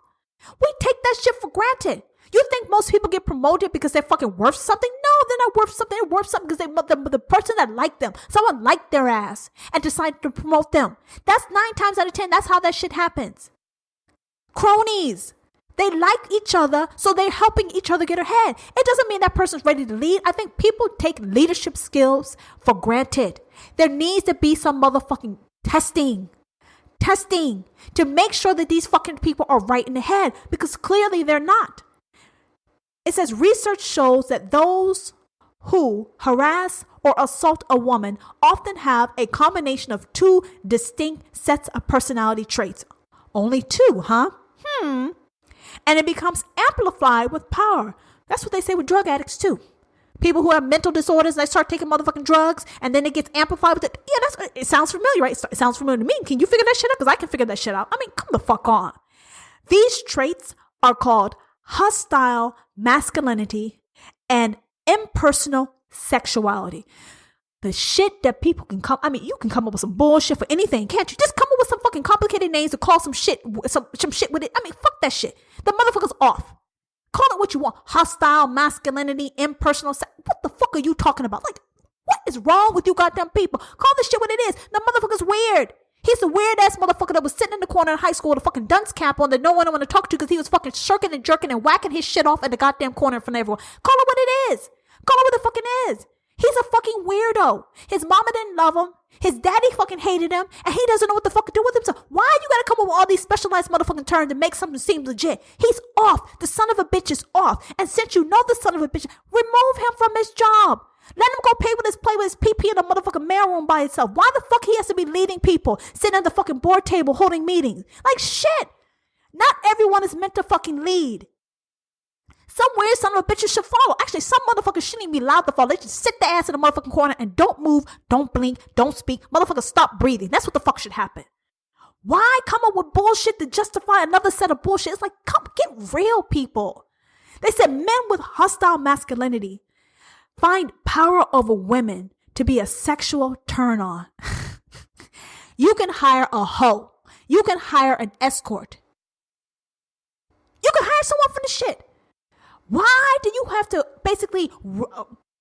Speaker 2: We take that shit for granted. You think most people get promoted because they're fucking worth something? No, they're not worth something. They're worth something because the person that liked them, someone liked their ass and decided to promote them. That's 9 times out of 10. That's how that shit happens. Cronies. They like each other, so they're helping each other get ahead. It doesn't mean that person's ready to lead. I think people take leadership skills for granted. There needs to be some motherfucking testing to make sure that these fucking people are right in the head, because clearly they're not. It says research shows that those who harass or assault a woman often have a combination of 2 distinct sets of personality traits. Only 2, huh? And it becomes amplified with power. That's what they say with drug addicts too. People who have mental disorders, they start taking motherfucking drugs, and then it gets amplified with it. Yeah, it sounds familiar, right? It sounds familiar to me. Can you figure that shit out? Because I can figure that shit out. I mean, come the fuck on. These traits are called hostile masculinity and impersonal sexuality. The shit that people can you can come up with some bullshit for anything, can't you? Just come up with some fucking complicated names to call some shit with it. I mean, fuck that shit. The motherfucker's off. Call it what you want. Hostile masculinity, impersonal sex. What the fuck are you talking about? Like, what is wrong with you goddamn people? Call this shit what it is. The motherfucker's weird. He's a weird ass motherfucker that was sitting in the corner in high school with a fucking dunce cap on that no one wanted to talk to because he was fucking shirking and jerking and whacking his shit off at the goddamn corner in front of everyone. Call it what it is. Call it what the fucking is. fucking weirdo. His mama didn't love him. His daddy fucking hated him, and he doesn't know what the fuck to do with himself. Why you gotta come up with all these specialized motherfucking terms to make something seem legit? He's off. The son of a bitch is off. And since you know the son of a bitch, remove him from his job. Let him go play with his pee in the motherfucking mailroom by himself. Why the fuck he has to be leading people, sitting at the fucking board table holding meetings? Like shit. Not everyone is meant to fucking lead. Some weird son of a bitches should follow. Actually, some motherfuckers shouldn't even be allowed to follow. They should sit their ass in the motherfucking corner and don't move, don't blink, don't speak. Motherfuckers stop breathing. That's what the fuck should happen. Why come up with bullshit to justify another set of bullshit? It's like, come get real, people. They said men with hostile masculinity find power over women to be a sexual turn on. You can hire a hoe. You can hire an escort. You can hire someone for the shit. Why do you have to basically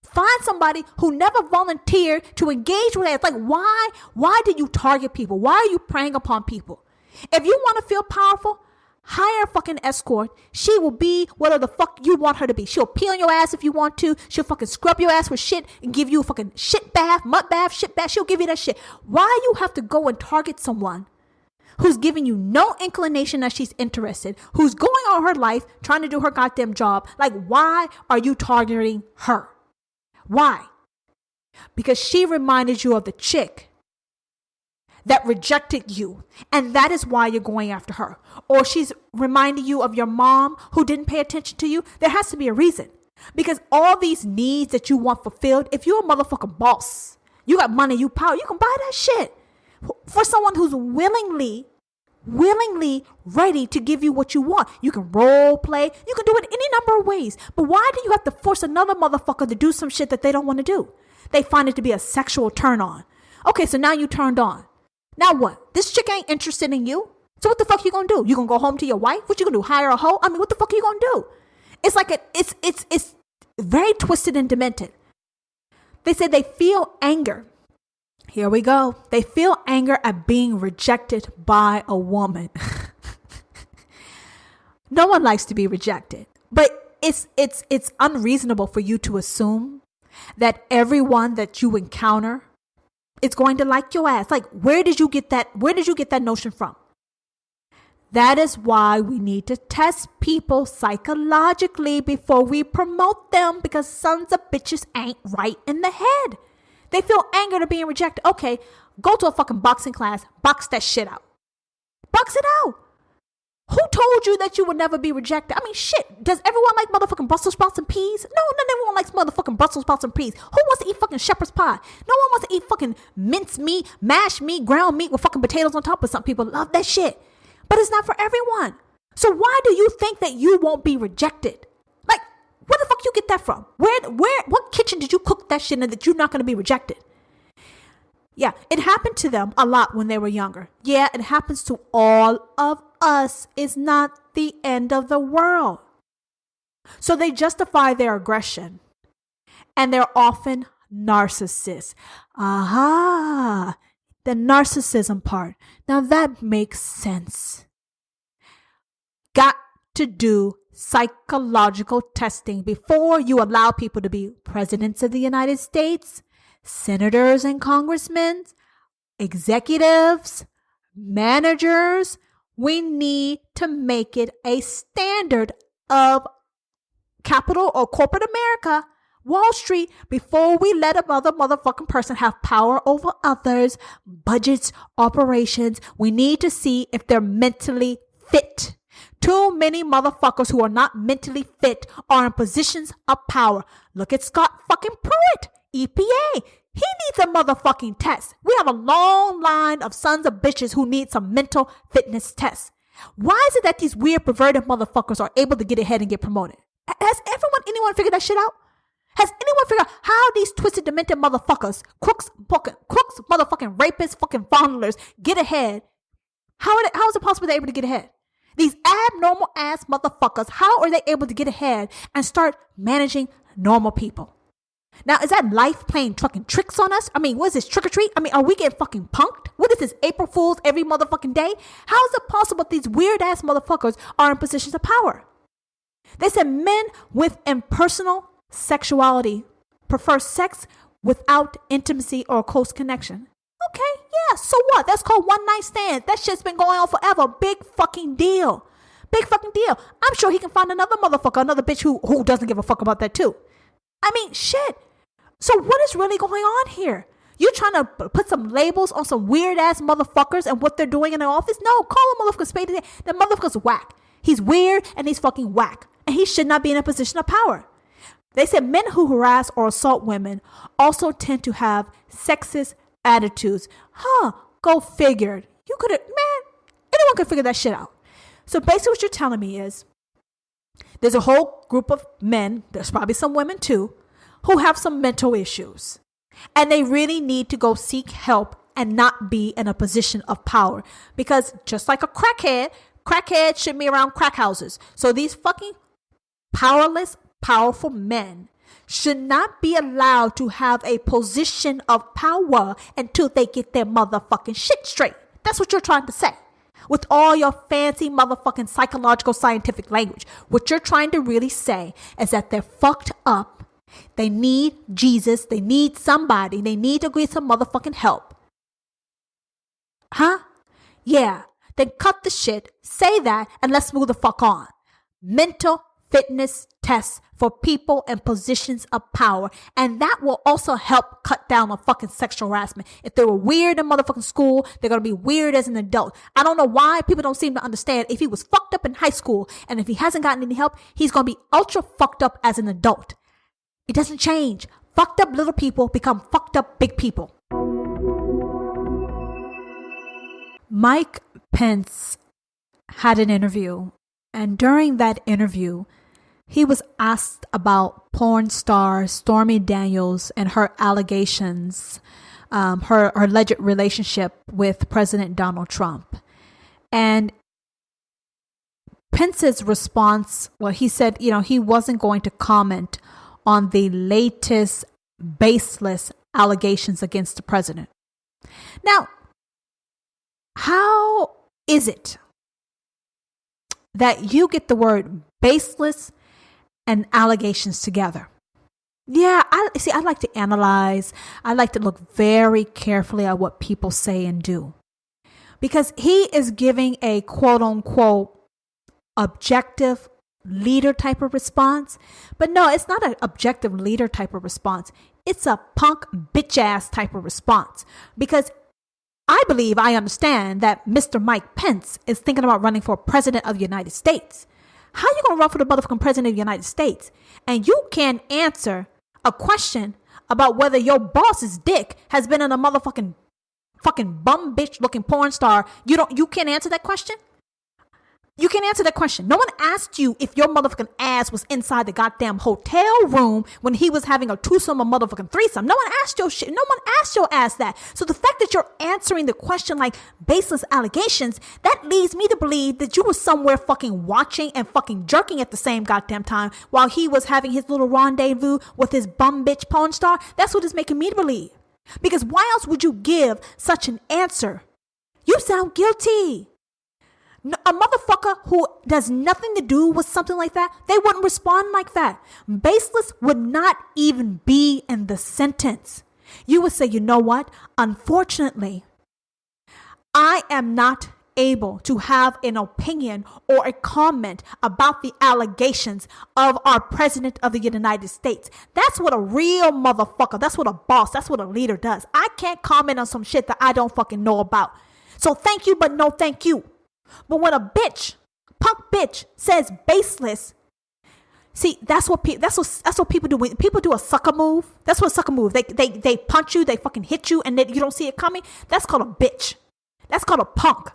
Speaker 2: find somebody who never volunteered to engage with it? Like, why do you target people? Why are you preying upon people? If you want to feel powerful, hire a fucking escort. She will be whatever the fuck you want her to be. She'll pee on your ass if you want to. She'll fucking scrub your ass with shit and give you a fucking shit bath, mud bath, shit bath. She'll give you that shit. Why you have to go and target someone who's giving you no inclination that she's interested, who's going on her life, trying to do her goddamn job? Like, why are you targeting her? Why? Because she reminded you of the chick that rejected you, and that is why you're going after her. Or she's reminding you of your mom who didn't pay attention to you. There has to be a reason. Because all these needs that you want fulfilled, if you're a motherfucking boss, you got money, you power, you can buy that shit. For someone who's willingly ready to give you what you want. You can role play. You can do it any number of ways. But why do you have to force another motherfucker to do some shit that they don't want to do? They find it to be a sexual turn on. Okay, so now you turned on. Now what? This chick ain't interested in you. So what the fuck you gonna do? You gonna go home to your wife? What you gonna do? Hire a hoe? I mean, what the fuck are you gonna do? It's like it's very twisted and demented. They say they feel anger. Here we go. They feel anger at being rejected by a woman. No one likes to be rejected, but it's unreasonable for you to assume that everyone that you encounter is going to like your ass. Like, where did you get that notion from? That is why we need to test people psychologically before we promote them, because sons of bitches ain't right in the head. They feel anger to being rejected. Okay, go to a fucking boxing class. Box that shit out. Box it out. Who told you that you would never be rejected? I mean, shit. Does everyone like motherfucking Brussels sprouts and peas? No, not everyone likes motherfucking Brussels sprouts and peas. Who wants to eat fucking shepherd's pie? No one wants to eat fucking minced meat, mashed meat, ground meat with fucking potatoes on top of. Some people love that shit. But it's not for everyone. So why do you think that you won't be rejected? Like, where the fuck you get that from? What kitchen did you cook that shit in that you're not going to be rejected? Yeah, it happened to them a lot when they were younger. Yeah, it happens to all of us. It's not the end of the world. So they justify their aggression. And they're often narcissists. Aha, the narcissism part. Now that makes sense. Got to do psychological testing before you allow people to be presidents of the United States, senators and congressmen, executives, managers. We need to make it a standard of capital or corporate America, Wall Street, before we let another motherfucking person have power over others, budgets, operations. We need to see if they're mentally fit. Too many motherfuckers who are not mentally fit are in positions of power. Look at Scott fucking Pruitt, EPA. He needs a motherfucking test. We have a long line of sons of bitches who need some mental fitness tests. Why is it that these weird perverted motherfuckers are able to get ahead and get promoted? Has anyone figured that shit out? Has anyone figured out how these twisted, demented motherfuckers, crooks, motherfucking rapists, fucking fondlers get ahead? How is it possible they're able to get ahead? These abnormal ass motherfuckers, how are they able to get ahead and start managing normal people? Now, is that life playing fucking tricks on us? I mean, what is this, trick or treat? I mean, are we getting fucking punked? What is this, April Fools every motherfucking day? How is it possible that these weird ass motherfuckers are in positions of power? They said men with impersonal sexuality prefer sex without intimacy or close connection. Okay, yeah, so what? That's called one night stand. That shit's been going on forever. Big fucking deal. Big fucking deal. I'm sure he can find another motherfucker, another bitch who doesn't give a fuck about that too. I mean, shit. So what is really going on here? You trying to put some labels on some weird ass motherfuckers and what they're doing in their office? No, call a motherfucker spade today. The motherfucker's whack. He's weird and he's fucking whack. And he should not be in a position of power. They said men who harass or assault women also tend to have sexist attitudes. Go figure. You could have, man, anyone could figure that shit out. So basically what you're telling me is there's a whole group of men, there's probably some women too, who have some mental issues. And they really need to go seek help and not be in a position of power. Because just like a crackhead should be around crack houses. So these fucking powerless, powerful men should not be allowed to have a position of power until they get their motherfucking shit straight. That's what you're trying to say. With all your fancy motherfucking psychological scientific language. What you're trying to really say is that they're fucked up. They need Jesus. They need somebody. They need to get some motherfucking help. Huh? Yeah. Then cut the shit, say that, and let's move the fuck on. Mental fitness tests for people in positions of power. And that will also help cut down on fucking sexual harassment. If they were weird in motherfucking school, they're going to be weird as an adult. I don't know why people don't seem to understand. If he was fucked up in high school and if he hasn't gotten any help, he's going to be ultra fucked up as an adult. It doesn't change. Fucked up little people become fucked up big people. Mike Pence had an interview, and during that interview, he was asked about porn star Stormy Daniels and her allegations, her alleged relationship with President Donald Trump. And Pence's response, well, he said, he wasn't going to comment on the latest baseless allegations against the president. Now, how is it that you get the word baseless and allegations together? Yeah, I like to analyze. I like to look very carefully at what people say and do. Because he is giving a quote unquote objective leader type of response. But no, it's not an objective leader type of response. It's a punk bitch ass type of response. Because I understand that Mr. Mike Pence is thinking about running for president of the United States. How you going to run for the motherfucking president of the United States and you can't answer a question about whether your boss's dick has been in a motherfucking fucking bum bitch looking porn star? You can't answer that question? You can't answer that question. No one asked you if your motherfucking ass was inside the goddamn hotel room when he was having a twosome or motherfucking threesome. No one asked your shit. No one asked your ass that. So the fact that you're answering the question like baseless allegations, that leads me to believe that you were somewhere fucking watching and fucking jerking at the same goddamn time while he was having his little rendezvous with his bum bitch porn star. That's what it's making me to believe. Because why else would you give such an answer? You sound guilty. A motherfucker who does nothing to do with something like that, they wouldn't respond like that. Baseless would not even be in the sentence. You would say, you know what? Unfortunately, I am not able to have an opinion or a comment about the allegations of our president of the United States. That's what a real motherfucker, that's what a boss, that's what a leader does. I can't comment on some shit that I don't fucking know about. So thank you, but no thank you. But when a punk bitch says baseless, see, that's what people do. When people do a sucker move, that's what a sucker move. They punch you, they fucking hit you, and then you don't see it coming. That's called a bitch. That's called a punk.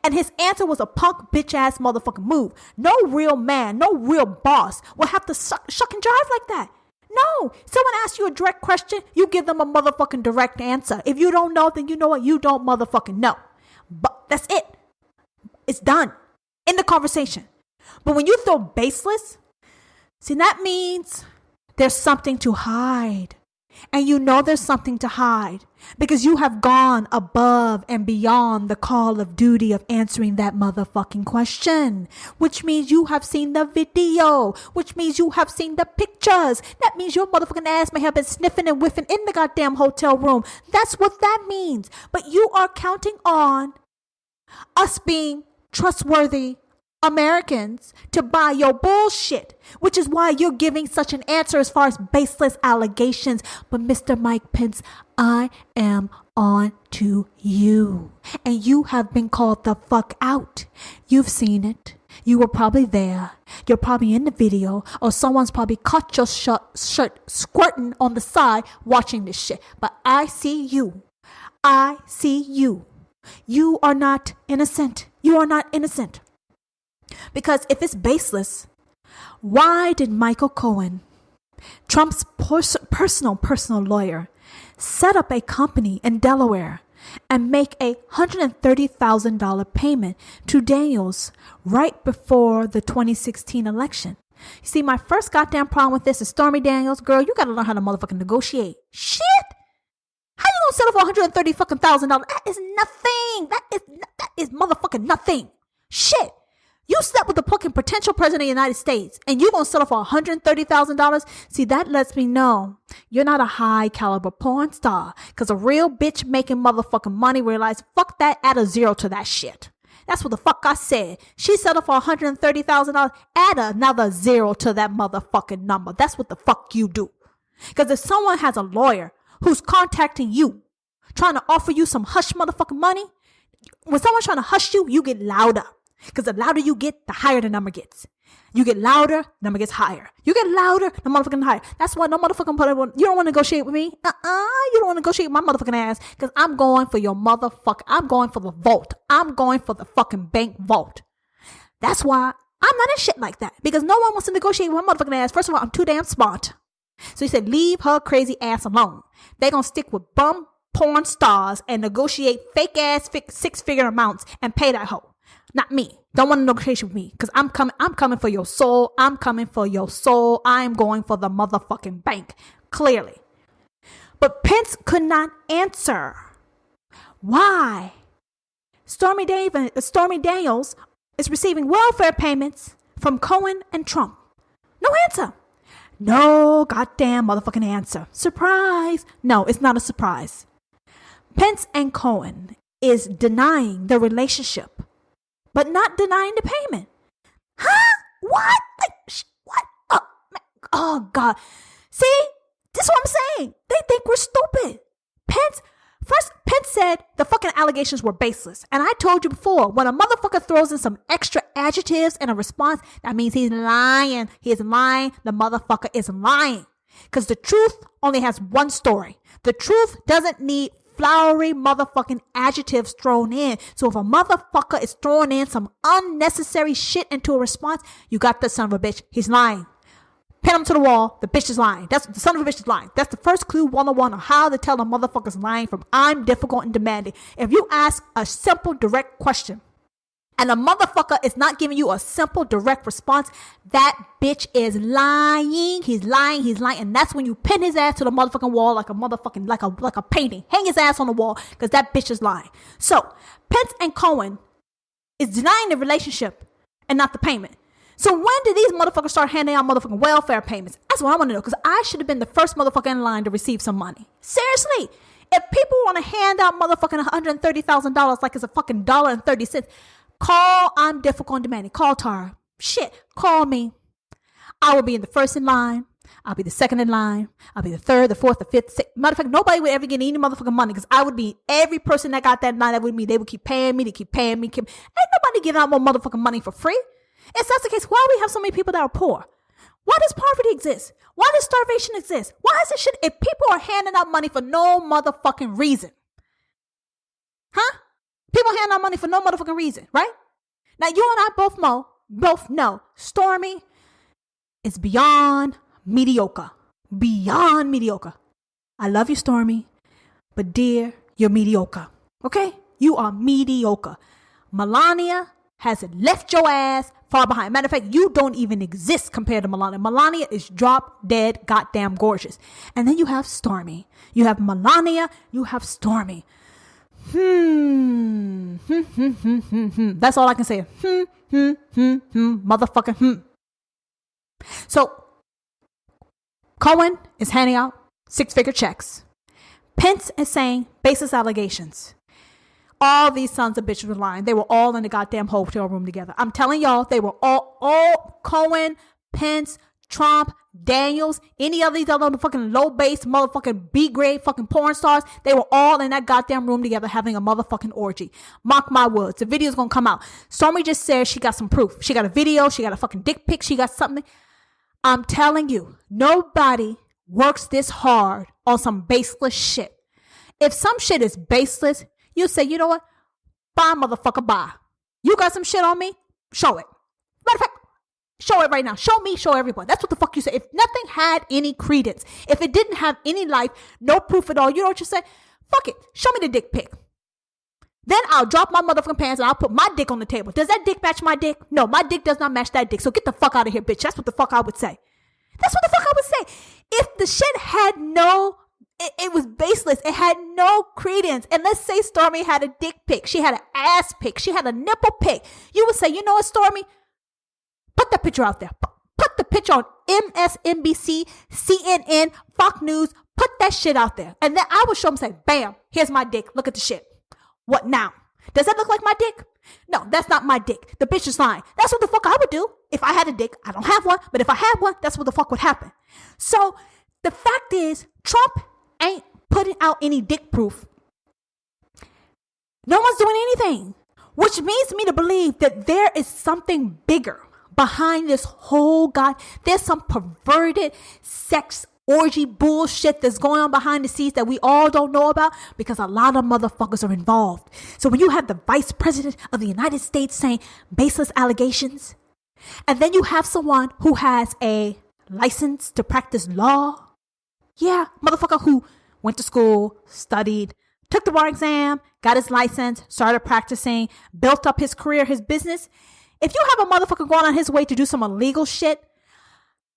Speaker 2: And his answer was a punk bitch ass motherfucking move. No real man, no real boss will have to shuck and jive like that. No, someone asks you a direct question, you give them a motherfucking direct answer. If you don't know, then you know what? You don't motherfucking know. But that's it. It's done. In the conversation. But when you throw baseless, see, that means there's something to hide. And you know there's something to hide because you have gone above and beyond the call of duty of answering that motherfucking question, which means you have seen the video, which means you have seen the pictures. That means your motherfucking ass may have been sniffing and whiffing in the goddamn hotel room. That's what that means. But you are counting on us being trustworthy Americans to buy your bullshit, which is why you're giving such an answer as far as baseless allegations. But Mr. Mike Pence, I am on to you, and you have been called the fuck out. You've seen it. You were probably there. You're probably in the video, or someone's probably caught your shirt squirting on the side watching this shit. But I see you. I see you. You are not innocent. You are not innocent. Because if it's baseless, why did Michael Cohen, Trump's personal lawyer, set up a company in Delaware and make a $130,000 payment to Daniels right before the 2016 election? You see, my first goddamn problem with this is Stormy Daniels, girl, you gotta learn how to motherfucking negotiate. Shit! How you gonna settle for $130,000? That is nothing. That is motherfucking nothing. Shit. You slept with the fucking potential president of the United States and you gonna settle for $130,000? See, that lets me know you're not a high caliber porn star. Cause a real bitch making motherfucking money realize, fuck that, add a zero to that shit. That's what the fuck I said. She settled for $130,000, add another zero to that motherfucking number. That's what the fuck you do. Cause if someone has a lawyer who's contacting you, trying to offer you some hush motherfucking money, when someone's trying to hush you, you get louder. Because the louder you get, the higher the number gets. You get louder, the number gets higher. You get louder, the motherfucking higher. That's why no motherfucking you don't want to negotiate with me. You don't want to negotiate with my motherfucking ass. Because I'm going for your I'm going for the vault. I'm going for the fucking bank vault. That's why I'm not in shit like that. Because no one wants to negotiate with my motherfucking ass. First of all, I'm too damn smart. So he said, leave her crazy ass alone. They gonna stick with bum porn stars and negotiate fake ass six-figure amounts and pay that hoe. Not me. Don't want to negotiate with me because I'm coming for your soul. I'm coming for your soul. I'm going for the motherfucking bank. Clearly. But Pence could not answer why Stormy Daniels is receiving welfare payments from Cohen and Trump. No answer. No goddamn motherfucking answer. Surprise. No, it's not a surprise. Pence and Cohen is denying the relationship, but not denying the payment. Huh? What? What? Oh, God. See? This is what I'm saying. They think we're stupid. Pence said the fucking allegations were baseless. And I told you before, when a motherfucker throws in some extra adjectives in a response, that means he's lying. He is lying. The motherfucker is lying. Because the truth only has one story. The truth doesn't need flowery motherfucking adjectives thrown in. So if a motherfucker is throwing in some unnecessary shit into a response, you got the son of a bitch. He's lying. Pin him to the wall. The bitch is lying. That's the son of a bitch is lying. That's the first clue 101 on how to tell a motherfucker's lying from I'm difficult and demanding. If you ask a simple, direct question and a motherfucker is not giving you a simple, direct response, that bitch is lying. He's lying. He's lying. And that's when you pin his ass to the motherfucking wall like a motherfucking, like a painting. Hang his ass on the wall because that bitch is lying. So Pence and Cohen is denying the relationship and not the payment. So when did these motherfuckers start handing out motherfucking welfare payments? That's what I want to know, because I should have been the first motherfucker in line to receive some money. Seriously. If people want to hand out motherfucking $130,000 like it's a fucking $1.30, call I'm difficult and demanding. Call Tara. Shit. Call me. I will be in the first in line. I'll be the second in line. I'll be the third, the fourth, the fifth, sixth. Matter of fact, nobody would ever get any motherfucking money because I would be every person that got that line that with me. They would keep paying me. They keep paying me. Ain't nobody giving out more motherfucking money for free. If that's the case, why do we have so many people that are poor? Why does poverty exist? Why does starvation exist? Why is it shit? If people are handing out money for no motherfucking reason. Huh? People hand out money for no motherfucking reason, right? Now, you and I both know Stormy is beyond mediocre. Beyond mediocre. I love you, Stormy, but dear, you're mediocre. Okay? You are mediocre. Melania has left your ass far behind. Matter of fact, you don't even exist compared to Melania. Melania is drop dead goddamn gorgeous. And then you have Stormy. You have Melania. You have Stormy. That's all I can say. Motherfucker. So Cohen is handing out 6-figure checks. Pence is saying baseless allegations. All these sons of bitches were lying. They were all in the goddamn hotel room together. I'm telling y'all, they were all Cohen, Pence, Trump, Daniels, any of these other fucking low base motherfucking B-grade fucking porn stars. They were all in that goddamn room together having a motherfucking orgy. Mark my words. The video's gonna come out. Stormy just said she got some proof. She got a video. She got a fucking dick pic. She got something. I'm telling you, nobody works this hard on some baseless shit. If some shit is baseless, you say, you know what? Bye, motherfucker, bye. You got some shit on me? Show it. Matter of fact, show it right now. Show me, show everyone. That's what the fuck you say. If nothing had any credence, if it didn't have any life, no proof at all, you know what you say? Fuck it. Show me the dick pic. Then I'll drop my motherfucking pants and I'll put my dick on the table. Does that dick match my dick? No, my dick does not match that dick. So get the fuck out of here, bitch. That's what the fuck I would say. That's what the fuck I would say. If the shit had no, it was baseless. It had no credence. And let's say Stormy had a dick pic. She had an ass pic. She had a nipple pic. You would say, you know what, Stormy? Put that picture out there. Put the picture on MSNBC, CNN, Fox News. Put that shit out there. And then I would show them, say, bam, here's my dick. Look at the shit. What now? Does that look like my dick? No, that's not my dick. The bitch is lying. That's what the fuck I would do. If I had a dick, I don't have one, but if I had one, that's what the fuck would happen. So the fact is, Trump ain't putting out any dick proof. No one's doing anything, which means me to believe that there is something bigger behind this whole there's some perverted sex orgy bullshit that's going on behind the scenes that we all don't know about because a lot of motherfuckers are involved. So when you have the vice president of the United States saying baseless allegations, and then you have someone who has a license to practice law, yeah, motherfucker who went to school, studied, took the bar exam, got his license, started practicing, built up his career, his business. If you have a motherfucker going on his way to do some illegal shit,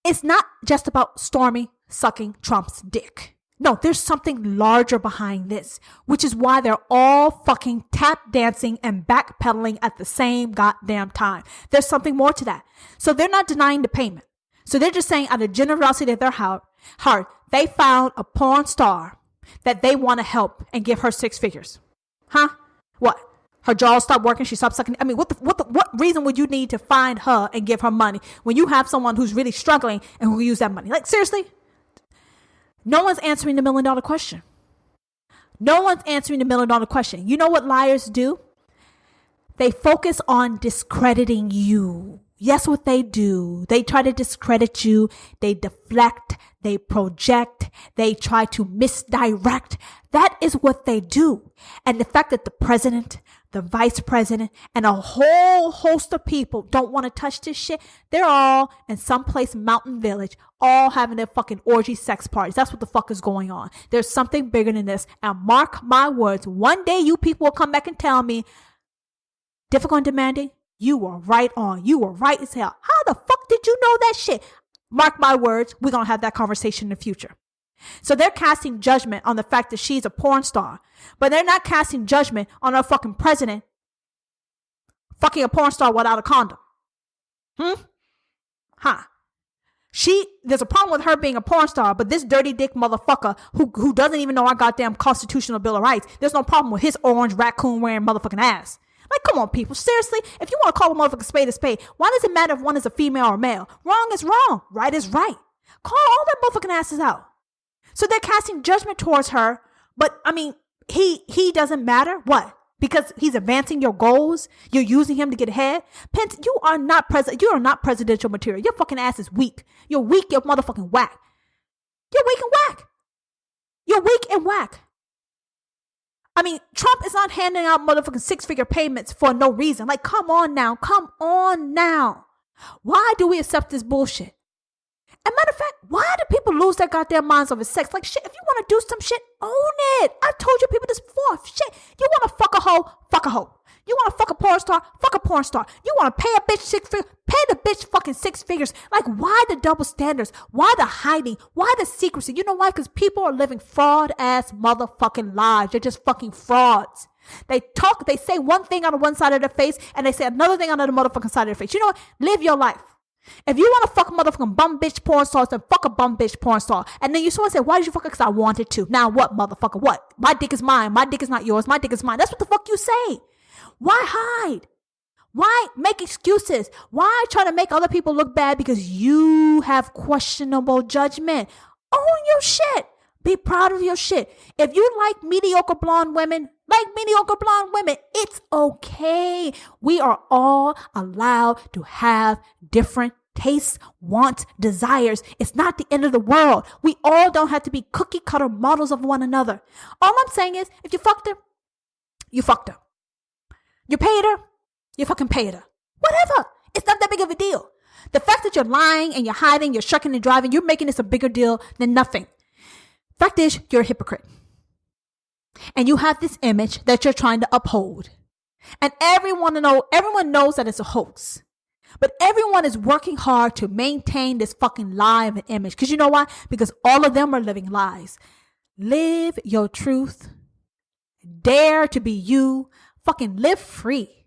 Speaker 2: it's not just about Stormy sucking Trump's dick. No, there's something larger behind this, which is why they're all fucking tap dancing and backpedaling at the same goddamn time. There's something more to that. So they're not denying the payment. So they're just saying out of generosity of their heart, they found a porn star that they want to help and give her 6 figures. Huh? What? Her jaw stopped working. She stopped sucking. I mean, what reason would you need to find her and give her money when you have someone who's really struggling and who will use that money? Like, seriously? No one's answering the $1 million question. No one's answering the $1 million question. You know what liars do? They focus on discrediting you. Yes, what they do. They try to discredit you. They deflect. They project. They try to misdirect. That is what they do. And the fact that the president, the vice president, and a whole host of people don't want to touch this shit, they're all in someplace mountain village, all having their fucking orgy sex parties. That's what the fuck is going on. There's something bigger than this. And mark my words, one day you people will come back and tell me, difficult and demanding, you were right on. You were right as hell. How the fuck did you know that shit? Mark my words, we're going to have that conversation in the future. So they're casting judgment on the fact that she's a porn star, but they're not casting judgment on our fucking president fucking a porn star without a condom. There's a problem with her being a porn star, but this dirty dick motherfucker who doesn't even know our goddamn constitutional bill of rights, there's no problem with his orange raccoon wearing motherfucking ass. Like, come on, people. Seriously, if you want to call a motherfucking spade a spade, why does it matter if one is a female or male? Wrong is wrong. Right is right. Call all their motherfucking asses out. So they're casting judgment towards her, but I mean, he doesn't matter. What? Because he's advancing your goals? You're using him to get ahead? Pence, you are not presidential material. Your fucking ass is weak. You're weak, you're motherfucking whack. You're weak and whack. You're weak and whack. I mean, Trump is not handing out motherfucking 6-figure payments for no reason. Like, come on now. Come on now. Why do we accept this bullshit? And matter of fact, why do people lose their goddamn minds over sex? Like, shit, if you want to do some shit, own it. I told you people this before. Shit, you want to fuck a hoe? Fuck a hoe. You want to fuck a porn star? Fuck a porn star. You want to pay a bitch 6 figures? Pay the bitch fucking 6 figures. Like, why the double standards? Why the hiding? Why the secrecy? You know why? Because people are living fraud ass motherfucking lives. They're just fucking frauds. They say one thing on one side of their face and they say another thing on the motherfucking side of their face. You know what? Live your life. If you want to fuck a motherfucking bum bitch porn stars, then fuck a bum bitch porn star. And then you sort of say, why did you fuck her? Because I wanted to. Now what, motherfucker? What? My dick is mine. My dick is not yours. My dick is mine. That's what the fuck you say. Why hide? Why make excuses? Why try to make other people look bad because you have questionable judgment? Own your shit. Be proud of your shit. If you like mediocre blonde women, it's okay. We are all allowed to have different tastes, wants, desires. It's not the end of the world. We all don't have to be cookie cutter models of one another. All I'm saying is, if you fucked her, you fucked her. You paid her, you fucking paid her. Whatever. It's not that big of a deal. The fact that you're lying and you're hiding, you're shucking and driving, you're making this a bigger deal than nothing. Fact is, you're a hypocrite. And you have this image that you're trying to uphold. And everyone knows that it's a hoax. But everyone is working hard to maintain this fucking lie of an image. Because you know why? Because all of them are living lies. Live your truth. Dare to be you. Fucking live free.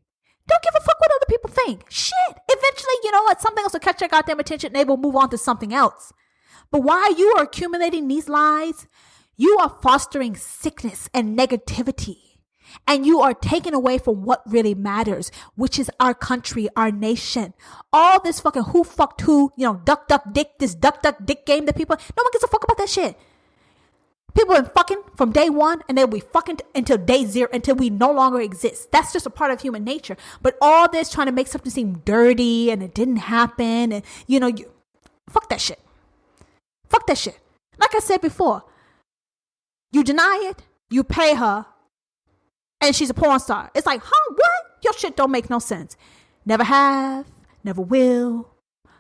Speaker 2: Don't give a fuck what other people think. Shit. Eventually, you know what? Something else will catch their goddamn attention and they will move on to something else. But while you are accumulating these lies, you are fostering sickness and negativity. And you are taking away from what really matters, which is our country, our nation. All this fucking who fucked who, duck, duck, dick, this duck, duck, dick game that people, no one gives a fuck about that shit. People have been fucking from day one and they'll be fucking until day 0, until we no longer exist. That's just a part of human nature. But all this trying to make something seem dirty and it didn't happen and, fuck that shit. Fuck that shit. Like I said before, you deny it, you pay her, and she's a porn star. It's like, what? Your shit don't make no sense. Never have, never will,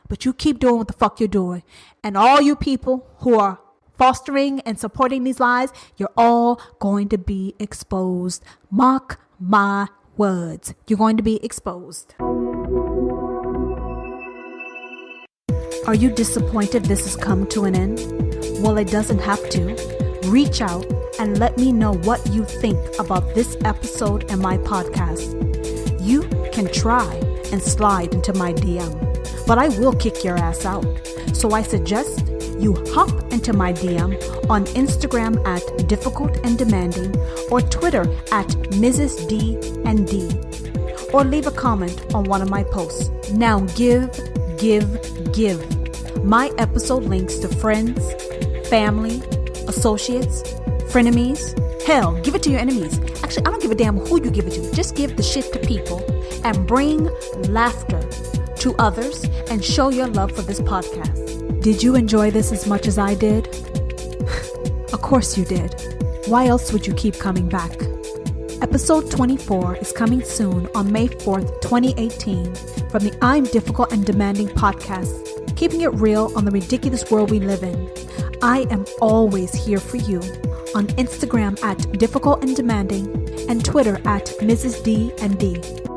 Speaker 2: but you keep doing what the fuck you're doing. And all you people who are fostering and supporting these lies, you're all going to be exposed. Mark my words. You're going to be exposed. Are you disappointed this has come to an end? Well, it doesn't have to. Reach out and let me know what you think about this episode and my podcast. You can try and slide into my DM, but I will kick your ass out. So I suggest you hop into my DM on Instagram at Difficult and Demanding or Twitter at Mrs. D&D, or leave a comment on one of my posts. Now give. My episode links to friends, family, associates, frenemies. Hell, give it to your enemies. Actually, I don't give a damn who you give it to. Just give the shit to people and bring laughter to others and show your love for this podcast. Did you enjoy this as much as I did? Of course you did. Why else would you keep coming back? Episode 24 is coming soon on May 4th, 2018 from the I'm Difficult and Demanding podcast, keeping it real on the ridiculous world we live in. I am always here for you on Instagram at Difficult and Demanding and Twitter at Mrs. D&D.